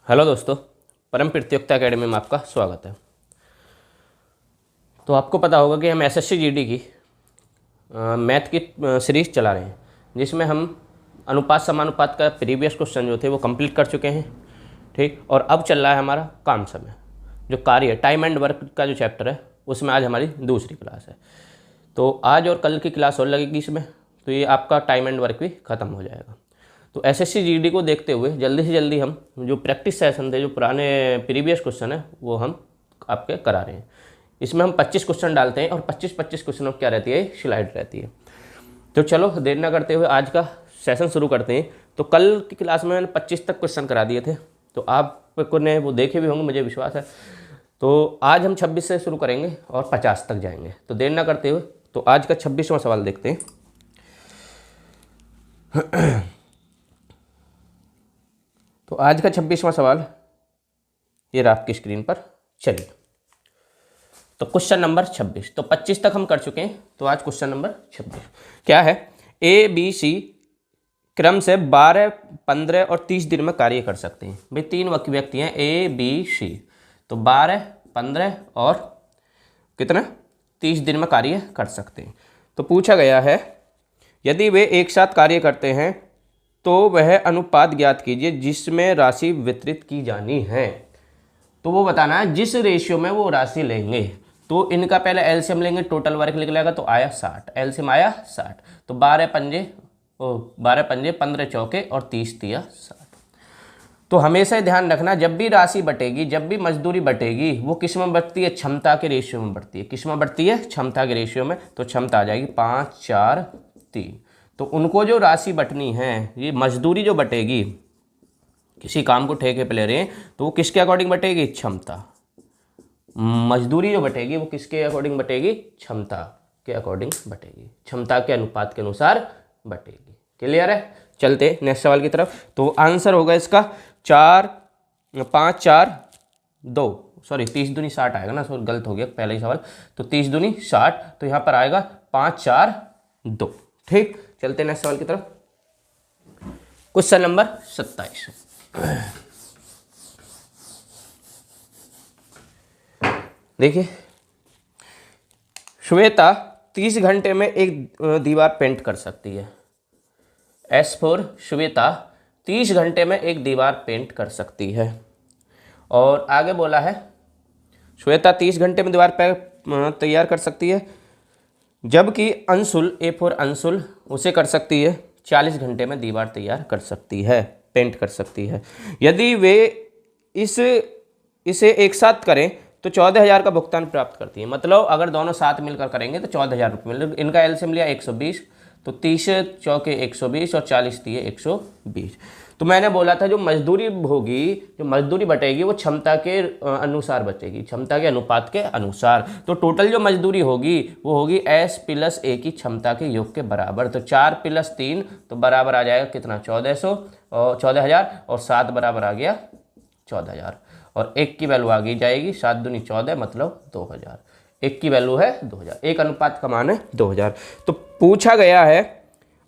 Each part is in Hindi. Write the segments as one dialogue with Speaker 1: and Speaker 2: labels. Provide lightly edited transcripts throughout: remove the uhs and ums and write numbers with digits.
Speaker 1: हेलो दोस्तों, परम प्रतियोगिता एकेडमी में आपका स्वागत है। तो आपको पता होगा कि हम एसएससी जीडी की मैथ की सीरीज़ चला रहे हैं, जिसमें हम अनुपात समानुपात का प्रीवियस क्वेश्चन जो थे वो कंप्लीट कर चुके हैं। ठीक, और अब चल रहा है हमारा काम समय, जो कार्य टाइम एंड वर्क का जो चैप्टर है उसमें आज हमारी दूसरी क्लास है। तो आज और कल की क्लास और लगेगी इसमें, तो ये आपका टाइम एंड वर्क भी ख़त्म हो जाएगा। तो एसएससी जीडी को देखते हुए जल्दी से जल्दी हम जो प्रैक्टिस सेशन थे, जो पुराने प्रीवियस क्वेश्चन है वो हम आपके करा रहे हैं। इसमें हम 25 क्वेश्चन डालते हैं और 25 क्वेश्चनों की क्या रहती है, स्लाइड रहती है। तो चलो देर ना करते हुए आज का सेशन शुरू करते हैं। तो कल की क्लास में मैंने 25 तक क्वेश्चन करा दिए थे, तो आपको ने वो देखे भी होंगे, मुझे विश्वास है। तो आज हम 26 से शुरू करेंगे और 50 तक जाएंगे। तो देर ना करते हुए तो आज का 26वां सवाल देखते हैं। तो आज का 26वां सवाल ये रहा आपकी स्क्रीन पर। चलिए, तो क्वेश्चन नंबर 26, तो 25 तक हम कर चुके हैं, तो आज क्वेश्चन नंबर 26 क्या है। ए बी सी क्रम से 12, 15 और 30 दिन में कार्य कर सकते हैं। भाई तीन व्यक्ति हैं ए बी सी, तो 12, 15 और कितना 30 दिन में कार्य कर सकते हैं। तो पूछा गया है यदि वे एक साथ कार्य करते हैं तो वह अनुपात ज्ञात कीजिए जिसमें राशि वितरित की जानी है। तो वो बताना है जिस रेशियो में वो राशि लेंगे। तो इनका पहले एलसीएम लेंगे, टोटल वर्क निकलेगा तो आया 60, एलसीएम आया 60। तो 12 पंजे 15 चौके और 30 तिया 60। तो हमेशा ध्यान रखना, जब भी राशि बटेगी, जब भी मजदूरी बटेगी, वो किस में बढ़ती है, क्षमता के रेशियो में बढ़ती है। किस में बढ़ती है, क्षमता के रेशियो में। तो क्षमता आ जाएगी 5, 4, 3। तो उनको जो राशि बटनी है, ये मजदूरी जो बटेगी, किसी काम को ठेके पे ले रहे हैं तो वो किसके अकॉर्डिंग बटेगी, क्षमता। मजदूरी जो बटेगी वो किसके अकॉर्डिंग बटेगी, क्षमता के अकॉर्डिंग बटेगी, क्षमता के अनुपात के अनुसार बटेगी। क्लियर है। चलते नेक्स्ट सवाल की तरफ। तो आंसर होगा इसका 5, 4, 2, सॉरी 30 दूनी 60 आएगा ना, सॉरी गलत हो गया पहले ही सवाल। तो 30 दूनी 60, तो यहाँ पर आएगा 5, 4, 2। ठीक, चलते नेक्स्ट सवाल की तरफ। Question number 27। देखिए, श्वेता 30 घंटे में एक दीवार पेंट कर सकती है। एस फॉर श्वेता 30 घंटे में एक दीवार पेंट कर सकती है। और आगे बोला है श्वेता 30 घंटे में दीवार तैयार कर सकती है, जबकि अंशुल, ए फॉर अंशुल, उसे कर सकती है 40 घंटे में दीवार तैयार कर सकती है, पेंट कर सकती है। यदि वे इसे एक साथ करें तो 14,000 का भुगतान प्राप्त करती है। मतलब अगर दोनों साथ मिलकर करेंगे तो 14,000 रुपये मिलेंगे। इनका एलसीएम लिया 120, तो 30 चौके 120 और 40 दिए 120। तो मैंने बोला था जो मजदूरी होगी, जो मजदूरी बटेगी वो क्षमता के अनुसार बचेगी, क्षमता के अनुपात के अनुसार। तो टोटल जो मजदूरी होगी वो होगी S + A की क्षमता के योग के बराबर। तो 4 + 3 तो बराबर आ जाएगा कितना, 1400 और 14,000, और 7 बराबर आ गया 14,000, और 1 की वैल्यू आ गई जाएगी 7 दूनी 14, मतलब 2000। 1 की वैल्यू है 2000, एक अनुपात का मान है 2000। तो पूछा गया है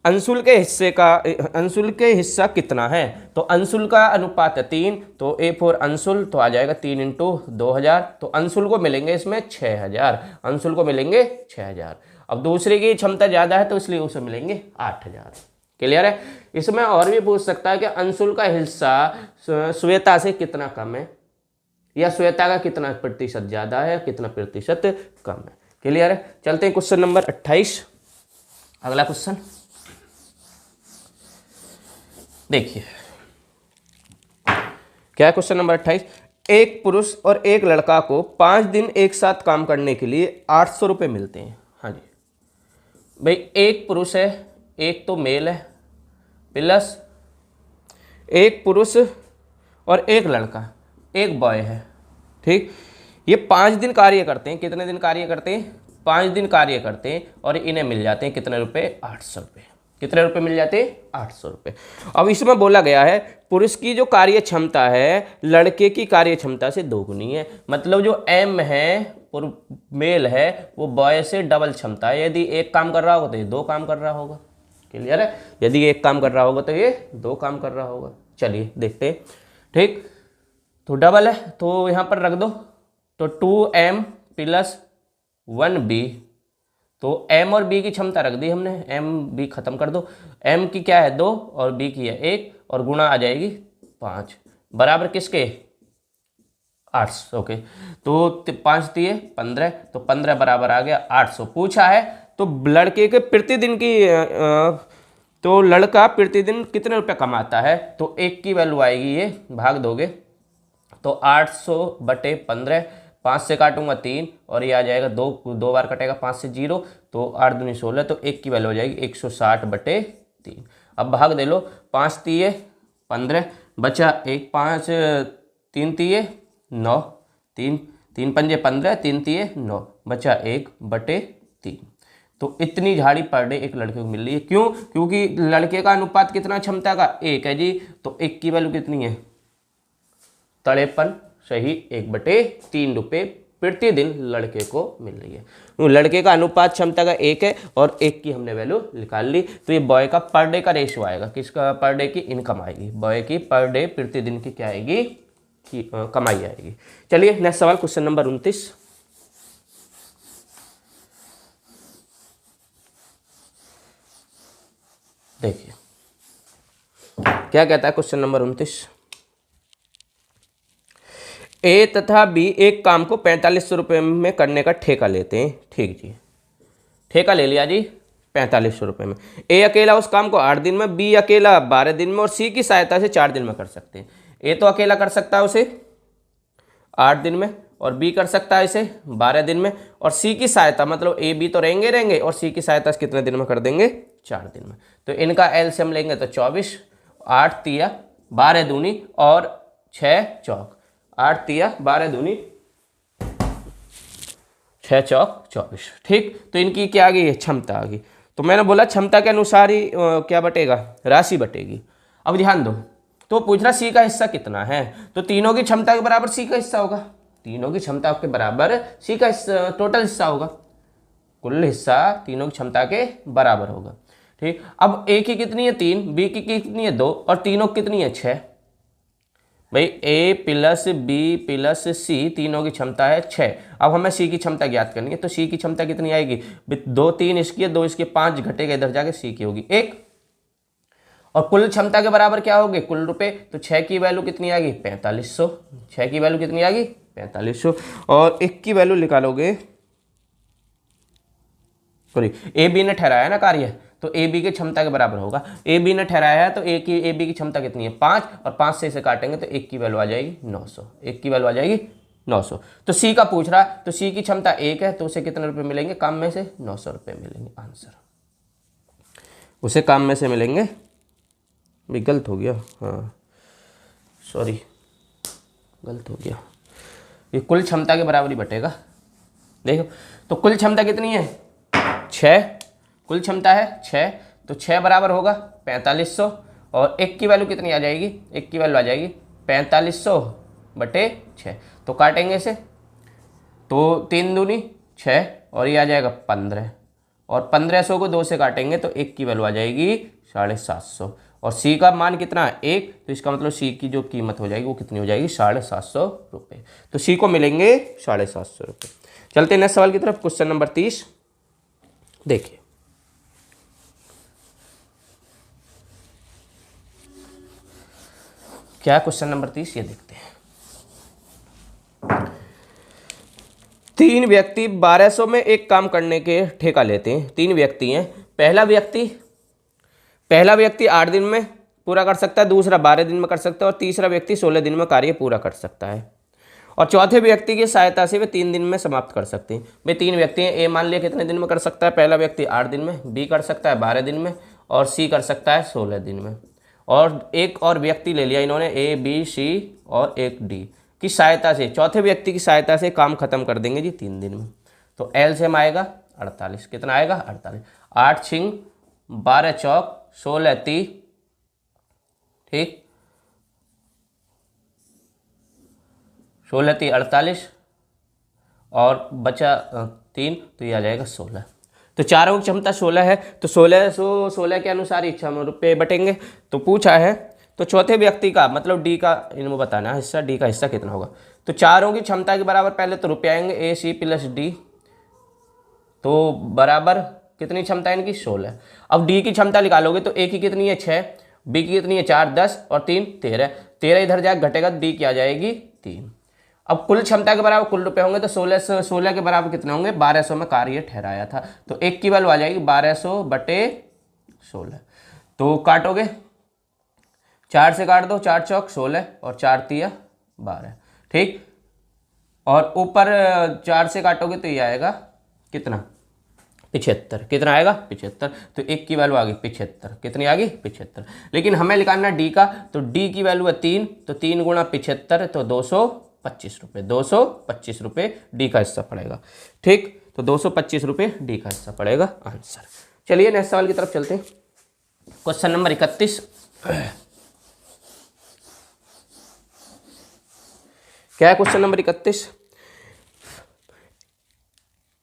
Speaker 1: अंशुल के हिस्सा कितना है। तो अंशुल का अनुपात है 3, तो ए फॉर अंशुल तो आ जाएगा 3 × 2000। तो अंशुल को मिलेंगे इसमें 6000, अंशुल को मिलेंगे 6000। अब दूसरे की क्षमता ज़्यादा है तो इसलिए उसे मिलेंगे 8000। क्लियर है। इसमें और भी पूछ सकता है कि अंशुल का हिस्सा श्वेता से कितना कम है, या श्वेता का कितना प्रतिशत ज़्यादा है, कितना प्रतिशत कम है। क्लियर है। चलते हैं क्वेश्चन नंबर 28। अगला क्वेश्चन देखिए, क्या है क्वेश्चन नंबर 28। एक पुरुष और एक लड़का को 5 दिन एक साथ काम करने के लिए 800 रुपये मिलते हैं। हाँ जी भाई, एक पुरुष है, एक तो मेल है, प्लस एक पुरुष और एक लड़का, एक बॉय है। ठीक, ये 5 दिन कार्य करते हैं। कितने दिन कार्य करते हैं, 5 दिन कार्य करते हैं, और इन्हें मिल जाते हैं कितने रुपए, 800 रुपये। कितने रुपए मिल जाते हैं, 800 रुपये। अब इसमें बोला गया है पुरुष की जो कार्य क्षमता है लड़के की कार्य क्षमता से 2 गुनी है। मतलब जो एम है और मेल है वो बॉय से डबल क्षमता है। यदि एक काम कर रहा होगा तो ये 2 काम कर रहा होगा। क्लियर है। यदि एक काम कर रहा होगा तो ये 2 काम कर रहा होगा। चलिए देखते हैं। ठीक, तो डबल है तो यहाँ पर रख दो, तो 2m प्लस 1b, तो m और b की क्षमता रख दी हमने, m b खत्म कर दो, m की क्या है 2 और b की है 1 और गुणा आ जाएगी 5 बराबर किसके 800 के। तो 5 दिए 15, तो 15 बराबर आ गया 800। पूछा है तो लड़के के प्रतिदिन की तो लड़का प्रतिदिन कितने रुपए कमाता है, तो 1 की वैल्यू आएगी, ये भाग दोगे तो 800 बटे 15, 5 से काटूंगा 3 और ये आ जाएगा 2 बार कटेगा 5 से 0, तो 8 दूनी 16, तो 1 की वैल्यू हो जाएगी 160 बटे 3। अब भाग दे लो, 5 तिये 15 बचा 1, 5 3 तिये 9, 3 पंजे 15, 3 तिये 9 बचा 1 बटे 3। तो इतनी झाड़ी पर डे एक लड़के को मिल रही है। क्यों? क्योंकि लड़के का अनुपात कितना क्षमता का 1 है जी, तो 1 की वैल्यू कितनी है 53, सही 1/3 रुपये प्रतिदिन लड़के को मिल रही है। तो लड़के का अनुपात क्षमता का 1 है और 1 की हमने वैल्यू निकाल ली। तो ये बॉय का पर डे का रेशियो आएगा, किसका पर डे की इनकम आएगी, बॉय की पर डे प्रतिदिन की क्या आएगी की कमाई आएगी। चलिए नेक्स्ट सवाल, क्वेश्चन नंबर 29। देखिए क्या कहता है क्वेश्चन नंबर 29। ए तथा बी एक काम को 4500 रुपये में करने का ठेका लेते हैं। ठीक जी, ठेका ले लिया जी 4500 रुपये में। ए अकेला उस काम को 8 दिन में, बी अकेला 12 दिन में और सी की सहायता से 4 दिन में कर सकते हैं। ए तो अकेला कर सकता है उसे 8 दिन में और बी कर सकता है इसे 12 दिन में, और सी की सहायता मतलब ए बी तो रहेंगे और सी की सहायता से कितने दिन में कर देंगे 4 दिन में। तो इनका एलसीएम लेंगे तो 24, 8 तिया 12 दूनी और 6 चौक, 8 तिया 12 दूनी 6 चौक 24। ठीक, तो इनकी क्या आ गई है क्षमता आ गई। तो मैंने बोला क्षमता के अनुसार ही क्या बटेगा, राशि बटेगी। अब ध्यान दो, तो पूछ रहा सी का हिस्सा कितना है, तो तीनों की क्षमता के बराबर सी का हिस्सा होगा, तीनों की क्षमता के बराबर सी का टोटल हिस्सा होगा, कुल हिस्सा तीनों की क्षमता के बराबर होगा। ठीक, अब ए की कितनी है 3, बी की कितनी है 2 और तीनों की कितनी है 6। भाई ए प्लस बी प्लस सी तीनों की क्षमता है 6। अब हमें सी की क्षमता ज्ञात करनी है, तो सी की क्षमता कितनी आएगी, 2 3 इसकी है, 2 इसके 5 घटेगा इधर जाके सी की होगी 1, और कुल क्षमता के बराबर क्या होगी कुल रुपए, तो 6 की वैल्यू कितनी आएगी 4500, 6 की वैल्यू कितनी आएगी 4500, और 1 की वैल्यू निकालोगे, सॉरी ए बी ने ठहराया ना कार्य, तो ए बी की क्षमता के बराबर होगा। ए बी ने ठहराया है तो ए बी की क्षमता कितनी है 5, और 5 से इसे काटेंगे तो 1 की वैल्यू आ जाएगी 900, 1 की वैल्यू आ जाएगी 900। तो सी का पूछ रहा है, तो सी की क्षमता 1 है, तो उसे कितने रुपए मिलेंगे काम में से 900 रुपये मिलेंगे। आंसर उसे काम में से मिलेंगे, भी गलत हो गया, हाँ सॉरी गलत हो गया, ये कुल क्षमता के बराबर ही बटेगा। देखो तो कुल क्षमता कितनी है 6, कुल क्षमता है 6, तो 6 बराबर होगा 4500, और 1 की वैल्यू कितनी आ जाएगी, 1 की वैल्यू आ जाएगी 4500 बटे 6, तो काटेंगे इसे, तो 3 दूनी 6 और ये आ जाएगा 15, और 1500 को 2 से काटेंगे तो 1 की वैल्यू आ जाएगी 750, और सी का मान कितना है 1, तो इसका मतलब सी की जो कीमत हो जाएगी वो कितनी हो जाएगी 750 रुपये। तो सी को मिलेंगे 750 रुपये। चलते हैं नेक्स्ट सवाल की तरफ, क्वेश्चन नंबर 30। देखिए क्या क्वेश्चन नंबर 30, ये देखते हैं। 3 व्यक्ति 1200 में एक काम करने के ठेका लेते हैं। 3 व्यक्ति हैं, पहला व्यक्ति 8 दिन में पूरा कर सकता है, दूसरा 12 दिन में कर सकता है और तीसरा व्यक्ति 16 दिन में कार्य पूरा कर सकता है, और चौथे व्यक्ति की सहायता से वे 3 दिन में समाप्त कर सकते हैं। वे 3 व्यक्ति हैं, ए मान लिया कितने दिन में कर सकता है, पहला व्यक्ति 8 दिन में, बी कर सकता है 12 दिन में और सी कर सकता है 16 दिन में, और एक और व्यक्ति ले लिया इन्होंने ए बी सी और एक डी की सहायता से, चौथे व्यक्ति की सहायता से काम खत्म कर देंगे जी 3 दिन में। तो एलसीएम आएगा 48, कितना आएगा 48, 8 छिंग 12 चौक 16 ती, ठीक 16 ती 48 और बचा 3, तो ये आ जाएगा 16। तो चारों की क्षमता 16 है, तो 16 के अनुसार ही रुपये बटेंगे। तो पूछा है तो चौथे व्यक्ति का मतलब डी का इनको बताना है हिस्सा, डी का हिस्सा कितना होगा। तो चारों की क्षमता के बराबर पहले तो रुपये आएंगे, ए सी प्लस डी, तो बराबर कितनी क्षमता है इनकी 16। अब डी की क्षमता निकालोगे तो ए की कितनी है 6, बी की कितनी है 4 10 और 3 13, 13 इधर जाएगा घटेगा, डी की आ जाएगी 3। अब कुल क्षमता के बराबर कुल रुपए होंगे तो 16 के बराबर कितने होंगे 1200 में कार्य ठहराया था, तो एक की वैल्यू आ जाएगी 1200 बटे 16। तो काटोगे 4 से काट दो, 4 चौक 16 और 4 तिया 12, ठीक। और ऊपर 4 से काटोगे तो ये आएगा कितना 75, कितना आएगा 75, तो एक की वैल्यू आ गई 75, कितनी आ गई 75। लेकिन हमें निकालना डी का, तो डी की वैल्यू है 3, तो 3 गुणा 75 तो 225 रुपये, 225 रुपये डी का हिस्सा पड़ेगा, ठीक। तो 225 रुपये डी का हिस्सा पड़ेगा आंसर। चलिए नेक्स्ट सवाल की तरफ चलते हैं। क्वेश्चन नंबर 31, क्या है क्वेश्चन नंबर 31।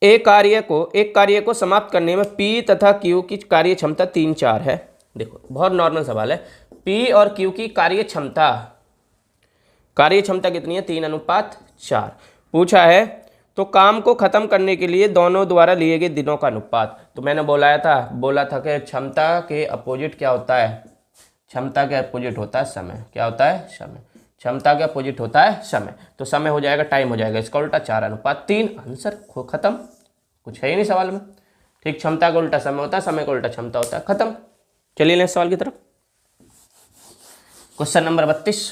Speaker 1: एक कार्य को समाप्त करने में P तथा Q की कार्य क्षमता 3 4 है। देखो बहुत नॉर्मल सवाल है, P और Q की कार्य क्षमता कितनी है 3:4 पूछा है। तो काम को खत्म करने के लिए दोनों द्वारा लिए गए दिनों का अनुपात। तो मैंने बोला था कि क्षमता के अपोजिट क्या होता है, क्षमता के अपोजिट होता है समय। क्या होता है समय, क्षमता के अपोजिट होता है समय। तो समय हो जाएगा टाइम हो जाएगा, इसका उल्टा 4:3, आंसर खत्म, कुछ है ही नहीं सवाल में, ठीक। क्षमता का उल्टा समय होता है, समय का उल्टा क्षमता होता है, खत्म। चलिए नेक्स्ट सवाल की तरफ। क्वेश्चन नंबर 32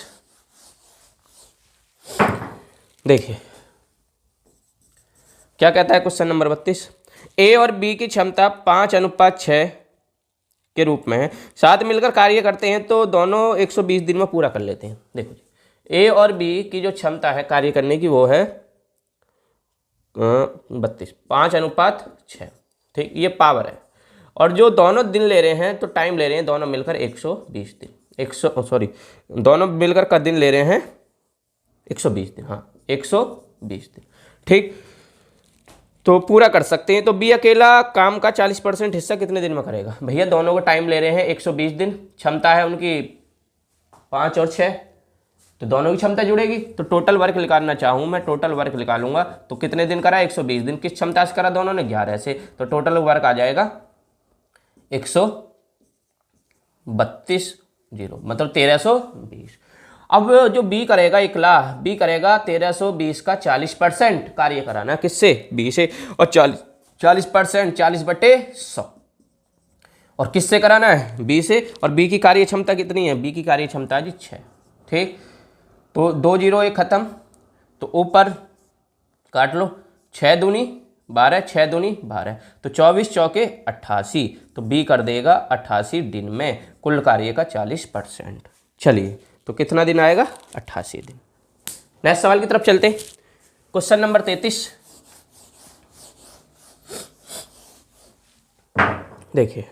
Speaker 1: देखिए क्या कहता है क्वेश्चन नंबर 32। ए और बी की क्षमता 5:6 के रूप में है, साथ मिलकर कार्य करते हैं तो दोनों 120 दिन में पूरा कर लेते हैं। देखो ए और बी की जो क्षमता है कार्य करने की वो है 32, 5:6, ठीक, ये पावर है। और जो दोनों दिन ले रहे हैं तो टाइम ले रहे हैं दोनों मिलकर 120 दिन, दोनों मिलकर का दिन ले रहे हैं 120 दिन, हाँ 120 दिन, ठीक। तो पूरा कर सकते हैं। तो बी अकेला काम का 40% हिस्सा कितने दिन में करेगा। भैया दोनों को टाइम ले रहे हैं 120 दिन, क्षमता है उनकी 5 और 6, तो दोनों की क्षमता जुड़ेगी। तो टोटल वर्क निकालना चाहूँ मैं, टोटल वर्क निकालूंगा तो कितने दिन करा 120 दिन, किस क्षमता से करा दोनों ने 11 से, तो टोटल वर्क आ जाएगा 132 0 मतलब 1320। अब जो बी करेगा इकला, बी करेगा 1320 का 40% कार्य कराना, किससे बी से, और 40% 40/100 और किससे कराना है बी से। और बी की कार्य क्षमता कितनी है, बी की कार्य क्षमता जी 6, ठीक। तो 2 0 1 खत्म, तो ऊपर काट लो 6 दूनी 12, 6 दूनी 12, तो 24 चौके 88, तो बी कर देगा 88 दिन में कुल कार्य का 40%। चलिए तो कितना दिन आएगा 88 दिन। नेक्स्ट सवाल की तरफ चलते हैं। क्वेश्चन नंबर 33 देखिए,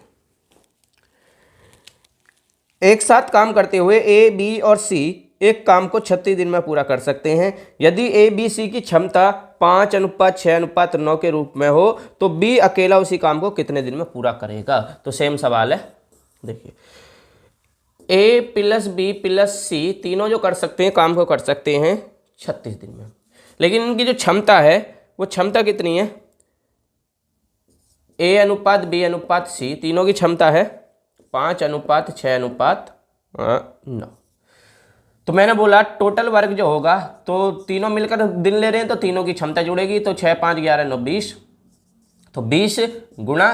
Speaker 1: एक साथ काम करते हुए ए बी और सी एक काम को 36 दिन में पूरा कर सकते हैं। यदि ए बी सी की क्षमता 5:6:9 के रूप में हो तो बी अकेला उसी काम को कितने दिन में पूरा करेगा। तो सेम सवाल है, देखिए ए प्लस बी प्लस सी तीनों जो कर सकते हैं काम को कर सकते हैं 36 दिन में, लेकिन इनकी जो क्षमता है वो क्षमता कितनी है, A/B/C तीनों की क्षमता है 5:6:9। तो मैंने बोला टोटल वर्क जो होगा तो तीनों मिलकर दिन ले रहे हैं तो तीनों की क्षमता जुड़ेगी, तो 6 5 11 9 20, तो 20 गुणा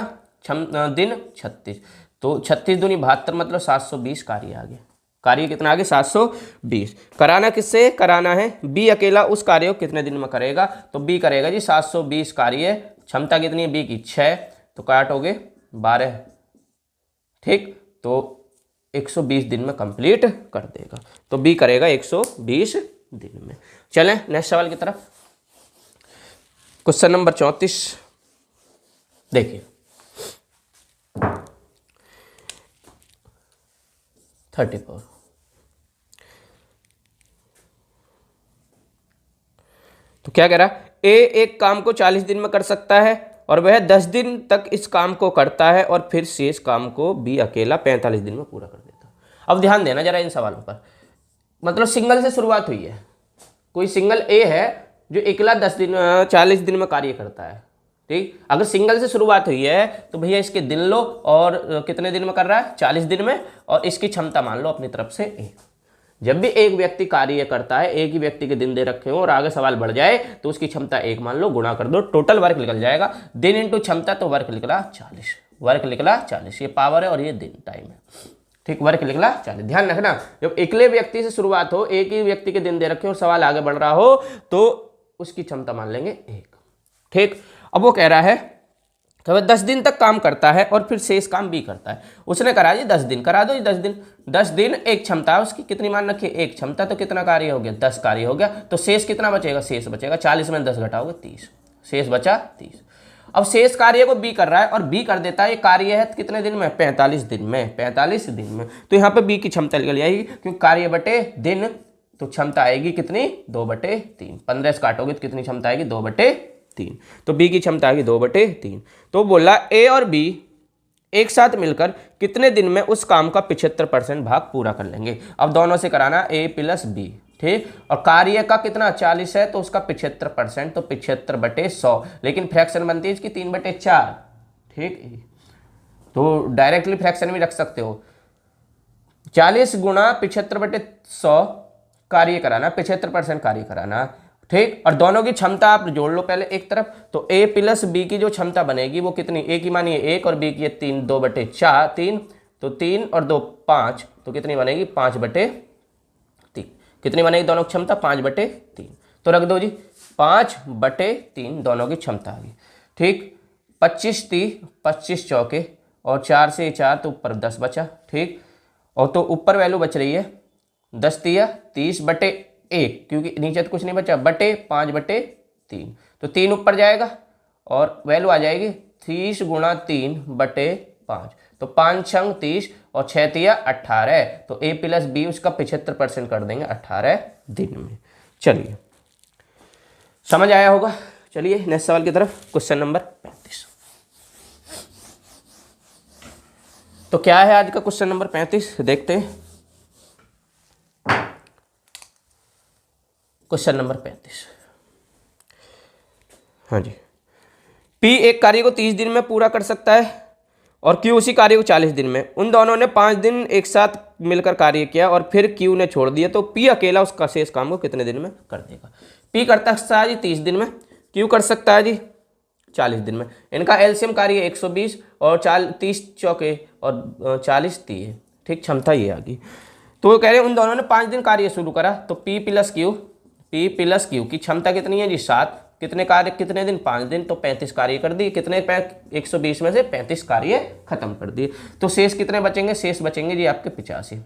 Speaker 1: दिन 36, तो 36 दूनी 72 मतलब 720 कार्य आ गया। कार्य कितना आगे 720। कराना किससे कराना है, बी अकेला उस कार्य को कितने दिन में करेगा, तो बी करेगा जी 720 कार्य। क्षमता कितनी है बी की 6, तो काटोगे 12, ठीक, तो 120 दिन में कंप्लीट कर देगा, तो बी करेगा 120 दिन में। चलें नेक्स्ट सवाल की तरफ। क्वेश्चन नंबर 34 देखिए, 34 तो क्या कह रहा है, ए एक काम को 40 दिन में कर सकता है और वह 10 दिन तक इस काम को करता है और फिर शेष काम को बी अकेला 45 दिन में पूरा कर देता है। अब ध्यान देना जरा इन सवालों पर, मतलब सिंगल से शुरुआत हुई है, कोई सिंगल ए है जो अकेला 40 दिन में कार्य करता है, ठीक। अगर सिंगल से शुरुआत हुई है तो भैया इसके दिन लो और कितने दिन में कर रहा है, 40 दिन में, और इसकी क्षमता मान लो अपनी तरफ से एक। जब भी एक व्यक्ति कार्य करता है, एक ही व्यक्ति के दिन दे रखे हो और आगे सवाल बढ़ जाए तो उसकी क्षमता एक मान लो, गुणा कर दो, टोटल वर्क निकल जाएगा। दिन इंटू क्षमता, तो वर्क निकला 40, वर्क निकला 40, ये पावर है और ये दिन टाइम है, ठीक। वर्क निकला 40। ध्यान रखना, जब एकले व्यक्ति से शुरुआत हो, एक ही व्यक्ति के दिन दे रखे हो, सवाल आगे बढ़ रहा हो, तो उसकी क्षमता मान लेंगे एक, ठीक। अब वो कह रहा है तो वह 10 दिन तक काम करता है और फिर शेष काम भी करता है। उसने करा जी 10 दिन, करा दो जी 10 दिन। 10 दिन एक क्षमता है उसकी, कितनी मान रखी है, एक क्षमता, तो कितना कार्य हो गया, 10 कार्य हो गया। तो शेष कितना बचेगा, शेष बचेगा 40 में 10 घटाओगे 30, शेष बचा 30। अब शेष कार्य को बी कर रहा है और बी कर देता है, ये कार्य है कितने दिन में, 45 दिन में, 45 दिन में। तो यहाँ पे बी की क्षमता निकल जाएगी, क्योंकि कार्य बटे दिन, तो क्षमता आएगी कितनी, 2/3। 15 से काटोगे तो कितनी क्षमता आएगी, 2/3। तो बी की क्षमता आएगी 2/3। तो बोला ए और बी एक साथ मिलकर कितने दिन में उस काम का 75% भाग पूरा कर लेंगे। अब दोनों से कराना ए प्लस बी, ठीक। और कार्य का कितना 40 है तो उसका 75%, तो 75/100, लेकिन फ्रैक्शन बनती है इसकी 3/4, ठीक। तो डायरेक्टली फ्रैक्शन भी रख सकते हो, 40 गुणा 75/100 कार्य कराना, 75% कार्य कराना, ठीक। और दोनों की क्षमता आप जोड़ लो पहले एक तरफ, तो ए प्लस बी की जो क्षमता बनेगी वो कितनी, ए की मानिए 1 और बी की 3, 2/4, तो 3 और 2 5, तो कितनी बनेगी 5/3। कितनी बनेगी दोनों की क्षमता, 5/3। तो रख दो जी 5/3 दोनों की क्षमता आ गई, ठीक। 25 30, 25 चौके और 4 से 4, तो ऊपर 10 बचा, ठीक। और तो ऊपर वैल्यू बच रही है 10 तिया 30/1, क्योंकि नीचे तो कुछ नहीं बचा, बटे 5/3, तो 3 ऊपर जाएगा और वैल्यू आ जाएगी 30 गुणा 3/5, तो 5 छंग 30 और 6 तिया 18, तो ए प्लस बी उसका 75% कर देंगे 18 दिन में। चलिए समझ आया होगा। चलिए नेक्स्ट सवाल की तरफ, क्वेश्चन नंबर 35। तो क्या है आज का क्वेश्चन नंबर 35, देखते हैं। क्वेश्चन नंबर 35, हाँ जी। पी एक कार्य को 30 दिन में पूरा कर सकता है और क्यू उसी कार्य को 40 दिन में। उन दोनों ने 5 दिन एक साथ मिलकर कार्य किया और फिर क्यू ने छोड़ दिया, तो पी अकेला उसका शेष काम को कितने दिन में कर देगा। पी करता है जी 30 दिन में, क्यू कर सकता है जी 40 दिन में। इनका एलसीएम कार्य 120 और 30 चौके और 40 तिये, ठीक। क्षमता ये आ गई। तो वो कह रहे हैं उन दोनों ने 5 दिन कार्य शुरू करा, तो पी प्लस क्यू की क्षमता कितनी है जी 7। कितने कार्य कितने दिन, 5 दिन, तो 35 कार्य कर दिए। कितने 120 में से 35 कार्य खत्म कर दिए। तो शेष कितने बचेंगे, शेष बचेंगे जी आपके 85,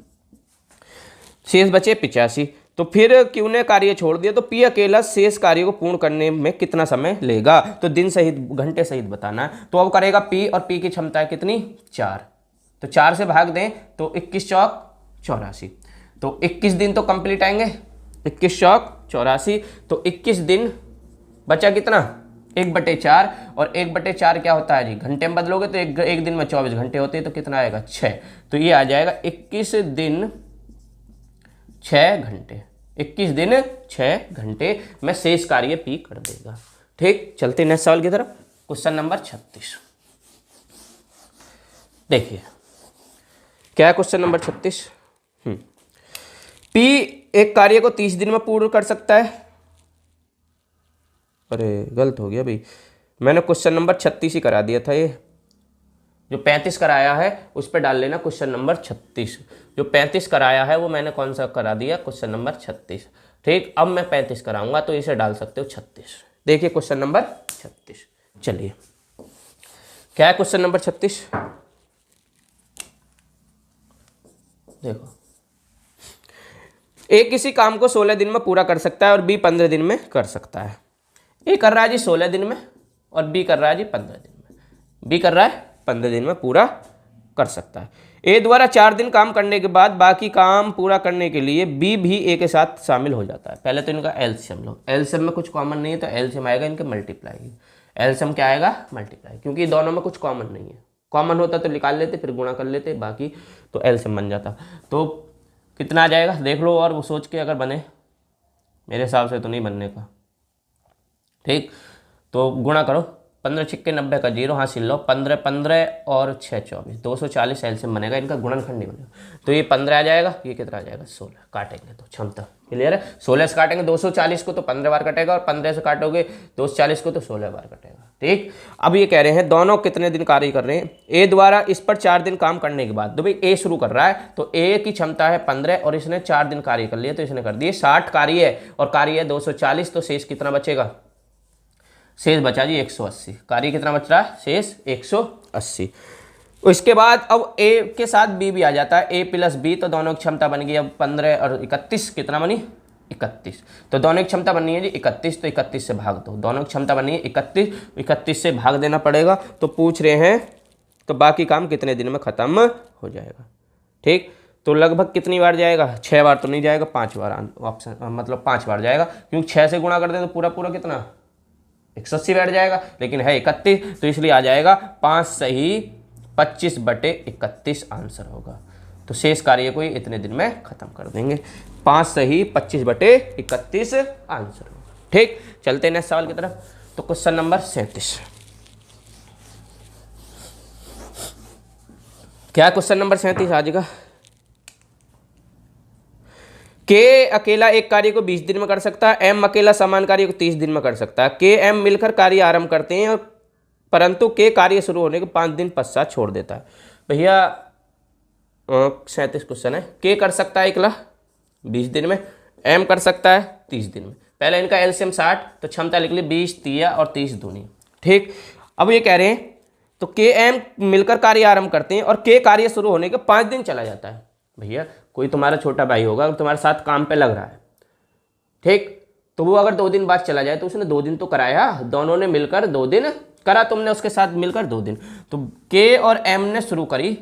Speaker 1: शेष बचे 85। तो फिर क्यू ने कार्य छोड़ दिया, तो पी अकेला शेष कार्य को पूर्ण करने में कितना समय लेगा, तो दिन सहित घंटे सहित बताना है। तो अब करेगा पी, और पी की क्षमता है कितनी 4, तो 4 से भाग दें तो 21 चौक 84, तो 21 दिन तो कंप्लीट आएंगे, 21 चौक 84, तो 21 दिन बचा कितना 1/4, और 1/4 क्या होता है जी घंटे में बदलोगे तो एक दिन में 24 घंटे होते हैं, तो कितना आएगा 6, तो ये आ जाएगा 21 दिन 6 घंटे, 21 दिन 6 घंटे में शेष कार्य पी कर देगा, ठीक। चलते नेक्स्ट सवाल की तरफ, क्वेश्चन नंबर 36। देखिए क्या है क्वेश्चन नंबर 36। पी एक कार्य को 30 दिन में पूर्ण कर सकता है। अरे गलत हो गया भाई, मैंने क्वेश्चन नंबर 36 ही करा दिया था। ये जो 35 कराया है उस पर डाल लेना क्वेश्चन नंबर 36। जो 35 कराया है वो मैंने कौन सा करा दिया, क्वेश्चन नंबर 36, ठीक। अब मैं 35 कराऊंगा तो इसे डाल सकते हो 36। देखिए क्वेश्चन नंबर 36, चलिए क्या है क्वेश्चन नंबर 36। देखो, ए किसी काम को 16 दिन में पूरा कर सकता है और बी 15 दिन में कर सकता है। ए कर रहा है जी 16 दिन में और बी कर रहा है जी 15 दिन में। बी कर रहा है 15 दिन में पूरा कर सकता है। ए द्वारा 4 दिन काम करने के बाद बाकी काम पूरा करने के लिए बी भी ए के साथ शामिल हो जाता है। पहले तो इनका एलसीएम लो, एलसीएम में कुछ कॉमन नहीं है तो एलसीएम आएगा इनके मल्टीप्लाई। एलसीएम क्या आएगा, मल्टीप्लाई, क्योंकि दोनों में कुछ कॉमन नहीं है। कॉमन होता तो निकाल लेते, फिर गुणा कर लेते, बाकी तो एलसीएम बन जाता। तो कितना आ जाएगा देख लो, और वो सोच के अगर बने, मेरे हिसाब से तो नहीं बनने का। ठीक, तो गुणा करो, 15 छिक्के 90 का 0, हाँ सिल लो, 15 15 और 6 24, 240 एलसीएम बनेगा, इनका गुणनखंड नहीं बनेगा। तो ये 15 आ जाएगा, ये कितना आ जाएगा 16, काटेंगे तो क्षमता क्लियर है। 16 से काटेंगे 240 को तो 15 बार कटेगा, और 15 से काटोगे 240 को तो 16 बार कटेगा। ठीक, अब ये कह रहे हैं दोनों कितने दिन कार्य कर रहे हैं। ए द्वारा इस पर 4 दिन काम करने के बाद, तो भाई ए शुरू कर रहा है, तो ए की क्षमता है 15 और इसने 4 दिन कार्य कर लिए, तो इसने कर दिए 60 कार्य है, और कार्य है 240, तो शेष कितना बचेगा, शेष बचा जी 180। कार्य कितना बच रहा है, शेष 180। उसके बाद अब ए के साथ बी भी आ जाता है, ए प्लस बी, तो दोनों की क्षमता बन गई अब 15 और 31, कितना बनी 31। तो दोनों की क्षमता बननी है जी 31, तो 31 से भाग दो, दोनों की क्षमता बननी है 31, 31 से भाग देना पड़ेगा। तो पूछ रहे हैं तो बाकी काम कितने दिन में ख़त्म हो जाएगा। ठीक, तो लगभग कितनी बार जाएगा, 6 बार तो नहीं जाएगा, 5 बार ऑप्शन, मतलब 5 बार जाएगा, क्योंकि 6 से गुणा कर दें तो पूरा पूरा कितना 180 बैठ जाएगा, लेकिन है 31, तो इसलिए आ जाएगा 5 सही 25/31 आंसर होगा। तो शेष कार्य को इतने दिन में खत्म कर देंगे, 5 सही 25/31 आंसर होगा। ठीक, चलते हैं नेक्स्ट सवाल की तरफ। तो क्वेश्चन नंबर 37, क्या क्वेश्चन नंबर 37 आज का, के अकेला एक कार्य को 20 दिन में कर सकता है, एम अकेला समान कार्य को 30 दिन में कर सकता है, के एम मिलकर कार्य आरंभ करते हैं, और परंतु के कार्य शुरू होने के 5 दिन पश्चात छोड़ देता है। भैया 37 क्वेश्चन है, के कर सकता है अकेला 20 दिन में, एम कर सकता है 30 दिन में। पहले इनका एलसीएम 60, तो क्षमता लिख ली 20 तिया और 30 दूनी। ठीक, अब ये कह रहे हैं तो के एम मिलकर कार्य आरंभ करते हैं, और के कार्य शुरू होने के 5 दिन चला जाता है। भैया कोई तुम्हारा छोटा भाई होगा, तुम्हारे साथ काम पे लग रहा है, ठीक, तो वो अगर 2 दिन बाद चला जाए, तो उसने 2 दिन तो कराया, दोनों ने मिलकर 2 दिन करा, तुमने उसके साथ मिलकर 2 दिन, तो के और एम ने शुरू करी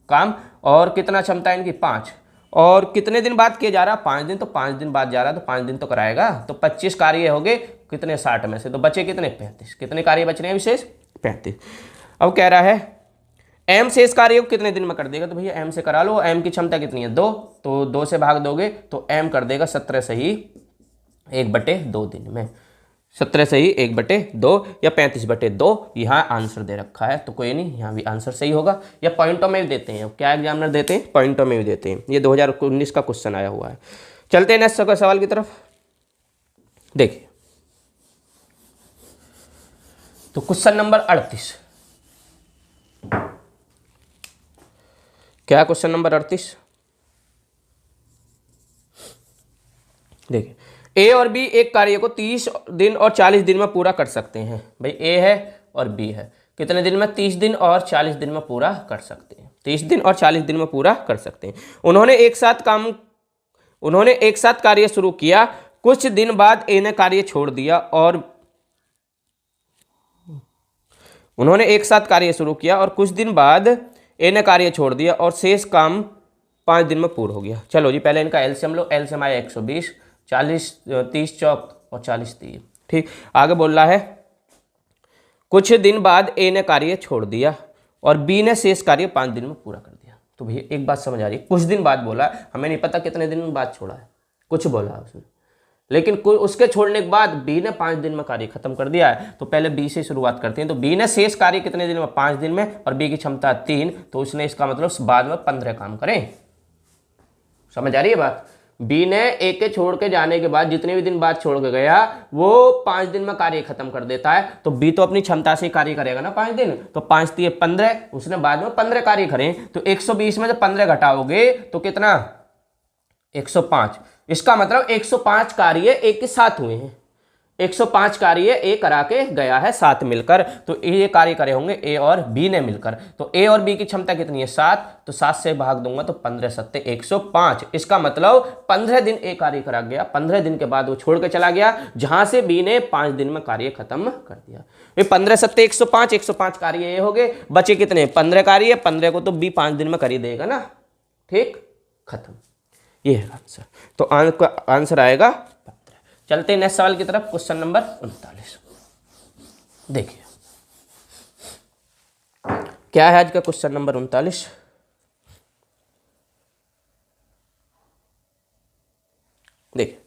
Speaker 1: काम, और कितना क्षमता है इनकी 5, और कितने दिन बाद के जा रहा 5 दिन, तो 5 दिन बाद जा रहा, तो 5 दिन तो कराएगा, तो 25 कार्य हो गए कितने 60 में से, तो बचे कितने 35, कितने कार्य बच रहे हैं विशेष 35। अब कह रहा है एम शेष कार्य को कितने दिन में कर देगा, तो भैया एम से करा लो, एम की क्षमता कितनी है 2, तो 2 से भाग दोगे तो एम कर देगा 17 सही 1/2 दिन में, 17 सही 1/2 या 35/2, यहाँ आंसर दे रखा है, तो कोई नहीं, यहाँ भी आंसर सही होगा, या पॉइंटों में भी देते हैं, क्या एग्जामिनर देते हैं, पॉइंटों में भी देते हैं, ये 2019 का क्वेश्चन आया हुआ है। चलते हैं नेक्स्ट सवाल की तरफ। देखिए तो क्वेश्चन नंबर 38, क्या क्वेश्चन नंबर 38, देखिए ए और बी एक कार्य को 30 दिन और 40 दिन में पूरा कर सकते हैं। भाई ए है और बी है, कितने दिन में 30 दिन और 40 दिन में पूरा कर सकते हैं, 30 दिन और 40 दिन में पूरा कर सकते हैं। उन्होंने एक साथ कार्य शुरू किया, कुछ दिन बाद ए ने कार्य छोड़ दिया, और उन्होंने एक साथ कार्य शुरू किया और कुछ दिन बाद ए ने कार्य छोड़ दिया, और शेष काम 5 दिन में पूरा हो गया। चलो जी पहले इनका एलसीएम लो, एलसीएम आया 120, 40 30 चौक और 40 3। ठीक, आगे बोल रहा है कुछ दिन बाद ए ने कार्य छोड़ दिया और बी ने शेष कार्य 5 दिन में पूरा कर दिया। तो भैया एक बात समझ आ रही है, कुछ दिन बाद बोला, हमें नहीं पता कितने दिन बाद छोड़ा है, कुछ बोला उसने, लेकिन उसके छोड़ने के बाद बी ने 5 दिन में कार्य खत्म कर दिया है। तो पहले बी से शुरुआत करते हैं। तो बी ने शेष कार्य कितने दिन में, 5 दिन में, और बी की क्षमता 3, तो उसने इसका मतलब बाद में 15 काम करें। समझ आ रही है बात। बी ने ए के छोड़ के जाने के बाद जितने भी दिन बाद छोड़ के गया वो 5 दिन में कार्य खत्म कर देता है। तो बी तो अपनी क्षमता से कार्य करेगा ना 5 दिन, तो 5 दिए 15, उसने बाद में 15 कार्य करें। तो 120 में जब 15 घटाओगे तो कितना 105। इसका मतलब 105 कार्य एक के साथ हुए हैं, 105 कार्य ए करा के गया है साथ मिलकर। तो ये कार्य करे होंगे ए और बी ने मिलकर। तो ए और बी की क्षमता कितनी है 7, तो 7 से भाग दूंगा तो 15 सत्ते 105। इसका मतलब 15 दिन ए कार्य करा गया, 15 दिन के बाद वो छोड़ के चला गया, जहां से बी ने 5 दिन में कार्य खत्म कर दिया। ये 15 सत्ते 105, 105 कार्य ए हो गए, बचे कितने 15 कार्य, 15 को तो बी 5 दिन में कर ही देगा ना। ठीक, खत्म, ये है आंसर। तो आंसर आएगा 15। चलते हैं नेक्स्ट सवाल की तरफ, क्वेश्चन नंबर 39। देखिए क्या है आज का क्वेश्चन नंबर 39? देखिए,